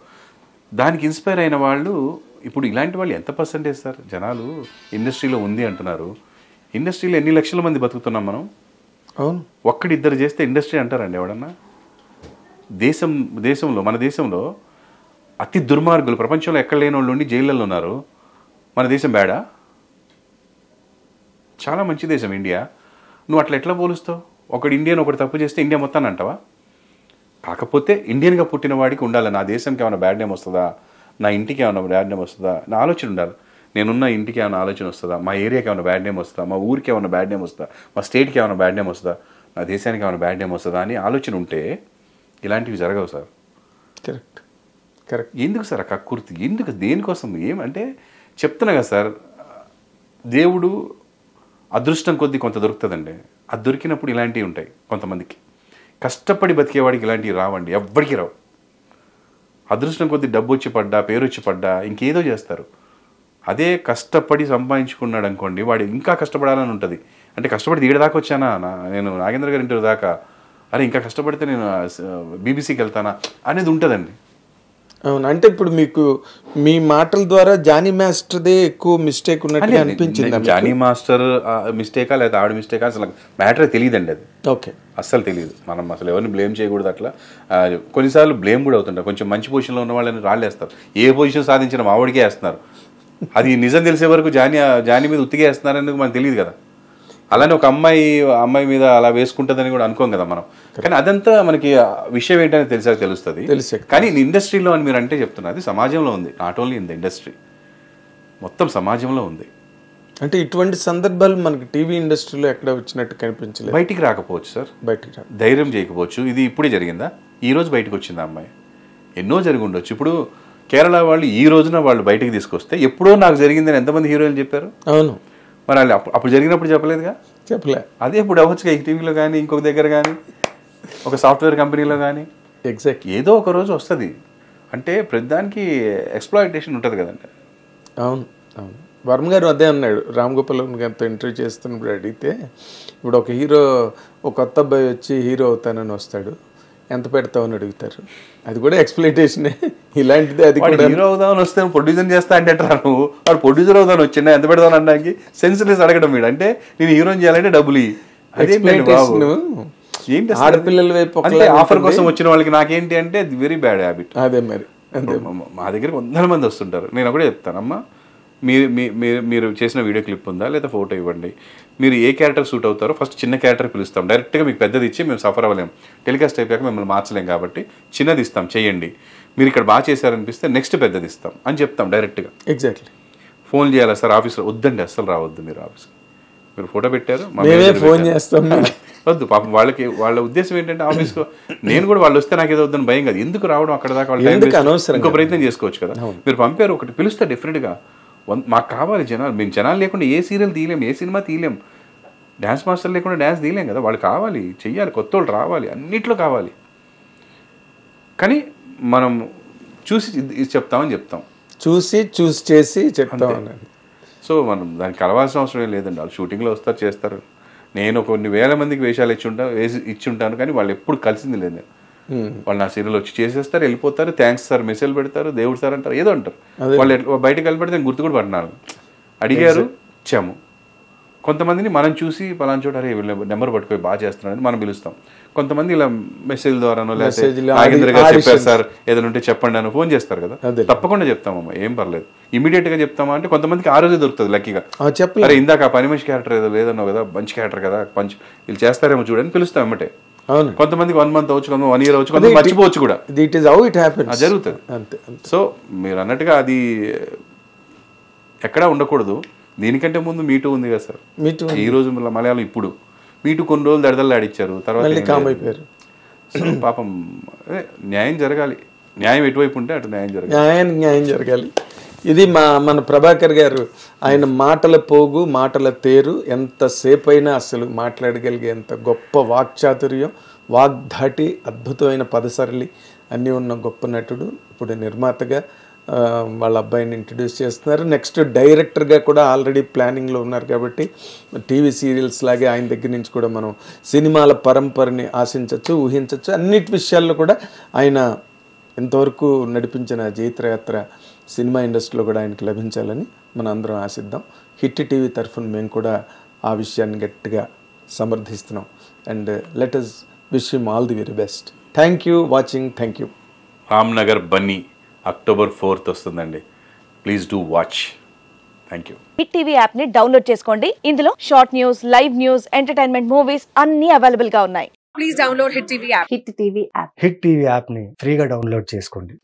దానికి ఇన్స్పైర్ అయిన వాళ్ళు ఇప్పుడు ఇలాంటి వాళ్ళు ఎంత పర్సెంటేజ్ సార్ జనాలు ఇండస్ట్రీలో ఉంది అంటున్నారు. ఇండస్ట్రీలో ఎన్ని లక్షల మంది బతుకుతున్నాం మనం. అవును, ఒక్కడిద్దరు చేస్తే ఇండస్ట్రీ అంటారండి ఎవడన్నా? దేశంలో మన దేశంలో అతి దుర్మార్గులు ప్రపంచంలో ఎక్కడ లేని వాళ్ళు ఉండి జైళ్ళల్లో ఉన్నారు. మన దేశం బేడా? చాలా మంచి దేశం ఇండియా. నువ్వు అట్లా ఎట్లా పోలుస్తావు? ఒకడు ఇండియన్ ఒకటి తప్పు చేస్తే ఇండియా మొత్తాన్ని అంటావా? కాకపోతే ఇండియన్గా పుట్టిన వాడికి ఉండాలి, నా దేశంకి ఏమైనా బ్యాడ్ నేమ్ వస్తుందా, నా ఇంటికి ఏమైనా బ్యాడ్ నేమ్ వస్తుందా, నా ఆలోచన ఉండాలి. నేనున్న ఇంటికి ఏమైనా ఆలోచన వస్తుందా, మా ఏరియాకి ఏమైనా బ్యాడ్ నేమ్ వస్తుందా, మా ఊరికి ఏమైనా బ్యాడ్ నేమ్ వస్తుందా, మా స్టేట్కి ఏమైనా బ్యాడ్ నేమ్ వస్తుందా, నా దేశానికి ఏమైనా బ్యాడ్ నేమ్ వస్తుందా అని ఆలోచన ఉంటే ఇలాంటివి జరగవు సార్. Correct correct. ఎందుకు సార్ ఆ కక్కుర్తి? ఎందుకు? దేనికోసం? ఏమంటే చెప్తున్నా కదా సార్, దేవుడు అదృష్టం కొద్దీ కొంత దొరుకుతుందండి. అది దొరికినప్పుడు ఇలాంటివి ఉంటాయి కొంతమందికి. కష్టపడి బతికేవాడికి ఇలాంటివి రావండి, ఎవ్వడికి రావు. అదృష్టం కొద్దీ డబ్బు వచ్చి పడ్డా, పేరు వచ్చి పడ్డా ఇంకేదో చేస్తారు. అదే కష్టపడి సంపాదించుకున్నాడు అనుకోండి, వాడు ఇంకా కష్టపడాలని ఉంటుంది. అంటే కష్టపడి తీయడ దాకా వచ్చానా నేను, నాగేంద్ర గారి ఇంటర్వ్యూ దాకా, అరే ఇంకా కష్టపడితే నేను బీబీసీకి వెళ్తానా అనేది ఉంటుందండి. అవును, అంటే ఇప్పుడు మీకు మీ మాటల ద్వారా జానీ మాస్టర్దే ఎక్కువ మిస్టేక్ ఉన్నట్టు అనిపించింది. జానీ మాస్టర్ మిస్టేకా లేదా ఆవిడ మిస్టేకా అసలు మ్యాటర్ తెలియదండి. అది ఓకే, అస్సలు తెలియదు. మనం అసలు ఎవరిని బ్లేమ్ చేయకూడదు. అట్లా కొన్నిసార్లు బ్లేమ్ కూడా అవుతుంటారు. కొంచెం మంచి పొజిషన్లో ఉన్న వాళ్ళని రాళ్ళేస్తారు. ఏ పొజిషన్ సాధించిన మావిడికే వేస్తున్నారు. అది నిజం తెలిసే వరకు జానీ మీద ఉత్తిగా వేస్తున్నారనేది మనకు తెలియదు కదా. అలానే ఒక అమ్మాయి మీద అలా వేసుకుంటుందని కూడా అనుకోం కదా మనం. కానీ అదంతా మనకి విషయం ఏంటనేది తెలిసాక తెలుస్తుంది. కానీ ఇండస్ట్రీలో అని మీరు అంటే చెప్తున్నారు, అది సమాజంలో ఉంది. Not only in the industry, మొత్తం సమాజంలో ఉంది. అంటే ఇటువంటి సందర్భాలు మనకి టీవీ ఇండస్ట్రీలో ఎక్కడ వచ్చినట్టు కనిపించలేదు. బయటికి రాకపోవచ్చు సార్, బయటికి ధైర్యం చేయకపోవచ్చు. ఇది ఇప్పుడే జరిగిందా? ఈ రోజు బయటకు వచ్చింది అమ్మాయి. ఎన్నో జరిగి ఉండొచ్చు. ఇప్పుడు కేరళ వాళ్ళు ఈ రోజున వాళ్ళు బయటికి తీసుకొస్తే ఎప్పుడో నాకు జరిగిందని ఎంతమంది హీరోయిన్లు చెప్పారు. అవును, మరి వాళ్ళు అప్పుడు జరిగినప్పుడు చెప్పలేదుగా, చెప్పలే. అదే ఇప్పుడు అవ్వచ్చుగా, ఈ టీవీలో కానీ ఇంకొక దగ్గర కానీ ఒక సాఫ్ట్వేర్ కంపెనీలో కానీ. ఎగ్జాక్ట్లీ, ఏదో ఒక రోజు వస్తుంది. అంటే ప్రతిదానికి ఎక్స్ప్లాయిటేషన్ ఉంటుంది కదండి. అవును అవును. వర్మ గారు అదే అన్నాడు, రామ్ గోపాల్ గారితో ఇంటర్వ్యూ చేస్తున్నప్పుడు అడిగితే, ఇప్పుడు ఒక హీరో, ఒక కొత్త అబ్బాయి వచ్చి హీరో అవుతానని వస్తాడు, ఎంత పెడతావని అడుగుతారు. అది కూడా ఎక్స్ప్లైటేషనే ఇలాంటిది. అది కూడా హీరో అవుదామని వస్తే ప్రొడ్యూసర్ చేస్తా అంటే రాను, వాడు ప్రొడ్యూసర్ అవుదామని వచ్చిండ ఎంత పెడతాను అనడానికి సెన్స్లెస్ అడగడం వీడు. అంటే నేను హీరోని చేయాలంటే డబ్బులు ఏంటి? ఆడపిల్లల వైపు ఆఫర్ కోసం వచ్చిన వాళ్ళకి నాకేంటి అంటే వెరీ బ్యాడ్ హ్యాబిట్. అదే మరి మా దగ్గర 100 మంది వస్తుంటారు. నేను ఒకటే చెప్తాను, అమ్మా మీరు చేసిన వీడియో క్లిప్ ఉందా లేదా ఫోటో ఇవ్వండి, మీరు ఏ క్యారెక్టర్ సూట్ అవుతారో ఫస్ట్ చిన్న క్యారెక్టర్ పిలుస్తాం, డైరెక్ట్గా మీకు పెద్దది ఇచ్చి మేము సఫర్ అవ్వలేం, టెలికాస్ట్ అయిపోయాక మిమ్మల్ని మార్చలేం కాబట్టి చిన్నది ఇస్తాం, చేయండి, మీరు ఇక్కడ బాగా చేశారనిపిస్తే నెక్స్ట్ పెద్దది ఇస్తాం అని చెప్తాం డైరెక్ట్గా. ఎగ్జాక్ట్లీ. ఫోన్ చేయాలా సార్ ఆఫీస్లో? వద్దండి, అస్సలు రావద్దు మీరు ఆఫీస్కి. మీరు ఫోటో పెట్టారు, ఫోన్ చేస్తాం, వద్దు. పాపం వాళ్ళ ఉద్దేశం ఏంటంటే ఆఫీస్లో నేను కూడా వాళ్ళు వస్తే నాకు ఏదో వద్దని భయం కాదు, ఎందుకు రావడం అక్కడ దాకా, వాళ్ళు ఇంకో ప్రయత్నం చేసుకోవచ్చు కదా. మీరు పంపారు, ఒకటి పిలుస్తే డెఫినెట్గా మాకు కావాలి జనాలు. మేము జనాలు లేకుండా ఏ సీరియల్ తీయలేం, ఏ సినిమా తీయలేం, డ్యాన్స్ మాస్టర్ లేకుండా డ్యాన్స్ తీయలేం కదా. వాళ్ళు కావాలి, చెయ్యాలి, కొత్త వాళ్ళు రావాలి, అన్నిట్లో కావాలి. కానీ మనం చూసి చెప్తామని చెప్తాం, చూసి చేసి చెప్తాం. సో మనం దానికి కలవాల్సిన అవసరం ఏం లేదండి. వాళ్ళు షూటింగ్లో వస్తారు, చేస్తారు. నేను కొన్ని వేల మందికి వేషాలు ఇచ్చుంటాను కానీ వాళ్ళు ఎప్పుడు కలిసింది లేదు. వాళ్ళు నా సీరియల్ వచ్చి చేసేస్తారు, వెళ్ళిపోతారు, థ్యాంక్స్ సార్ మెసేజ్ పెడతారు, దేవుడు సార్ అంటారు, ఏదో అంటారు. వాళ్ళు బయటకు వెళ్ళిపెడితే నేను గుర్తు కూడా పడినాను, అడిగారు, ఇచ్చాము. కొంతమందిని మనం చూసి పలానా చోట అరే వీళ్ళ నెంబర్ పట్టుకొని బాగా చేస్తున్నారని మనం పిలుస్తాం. కొంతమంది ఇలా మెసేజ్ ద్వారానో లేకపోతే నాగేంద్ర గారు చెప్పారు సార్ ఏదైనా ఉంటే చెప్పండి అని ఫోన్ చేస్తారు కదా, తప్పకుండా చెప్తామమ్మా, ఏం పర్లేదు. ఇమీడియట్ గా చెప్తామా అంటే కొంతమందికి ఆ రోజే దొరుకుతుంది లక్కీగా. అరే ఇందాక ఆ పని మనిషి క్యారెక్టర్ ఏదో లేదన్నావు కదా, మంచి క్యారెక్టర్ కదా, వీళ్ళు చేస్తారేమో చూడని పిలుస్తాం ఎమ్మటే. కొంతమందికి 1 month అవచ్చు, 1 year అవచ్చు, కొంత మర్చిపోవచ్చు కూడా, జరుగుతుంది. సో మీరు అన్నట్టుగా అది ఎక్కడా ఉండకూడదు. దీనికంటే ముందు మీటూ ఉంది కదా సార్, ఈ రోజు మలయాళం ఇప్పుడు మీటూ కొన్ని రోజులు దడదల్లాడిచ్చారు, తర్వాత సో పాపం న్యాయం జరగాలి. న్యాయం ఎటువైపు ఉంటే అటు న్యాయం జరగాలి. ఇది మన ప్రభాకర్ గారు, ఆయన మాటల పోగు, మాటల తేరు, ఎంతసేపు అయినా అసలు మాట్లాడగలిగేంత గొప్ప వాక్చాతుర్యం, వాగ్ధాటి, అద్భుతమైన పదసరళి అన్నీ ఉన్న గొప్ప నటుడు. ఇప్పుడు నిర్మాతగా వాళ్ళ అబ్బాయిని ఇంట్రడ్యూస్ చేస్తున్నారు. నెక్స్ట్ డైరెక్టర్గా కూడా ఆల్రెడీ ప్లానింగ్లో ఉన్నారు కాబట్టి టీవీ సీరియల్స్ లాగే ఆయన దగ్గర నుంచి కూడా మనం సినిమాల పరంపరని ఆశించవచ్చు, ఊహించవచ్చు. అన్నిటి విషయాల్లో కూడా ఆయన ఇంతవరకు నడిపించిన జైత్రయాత్ర సినిమా ఇండస్ట్రీలో కూడా ఆయనకు లభించాలని మనం అందరం ఆశిద్దాం. హిట్ టీవీ తరఫున మేము కూడా ఆ విషయాన్ని గట్టిగా సమర్థిస్తున్నాం. And let us wish him all the very best. Thank you watching. Thank you. Ramnagar Bunny October 4th వస్తుందండి. Please do watch. Thank you. Hit TV app ని డౌన్లోడ్ చేసుకోండి. ఇందులో short news, live news, entertainment movies అన్ని అవైలబుల్ గా ఉన్నాయి. Please download hit TV app. Hit TV app. Hit TV app ని ఫ్రీగా డౌన్లోడ్ చేసుకోండి.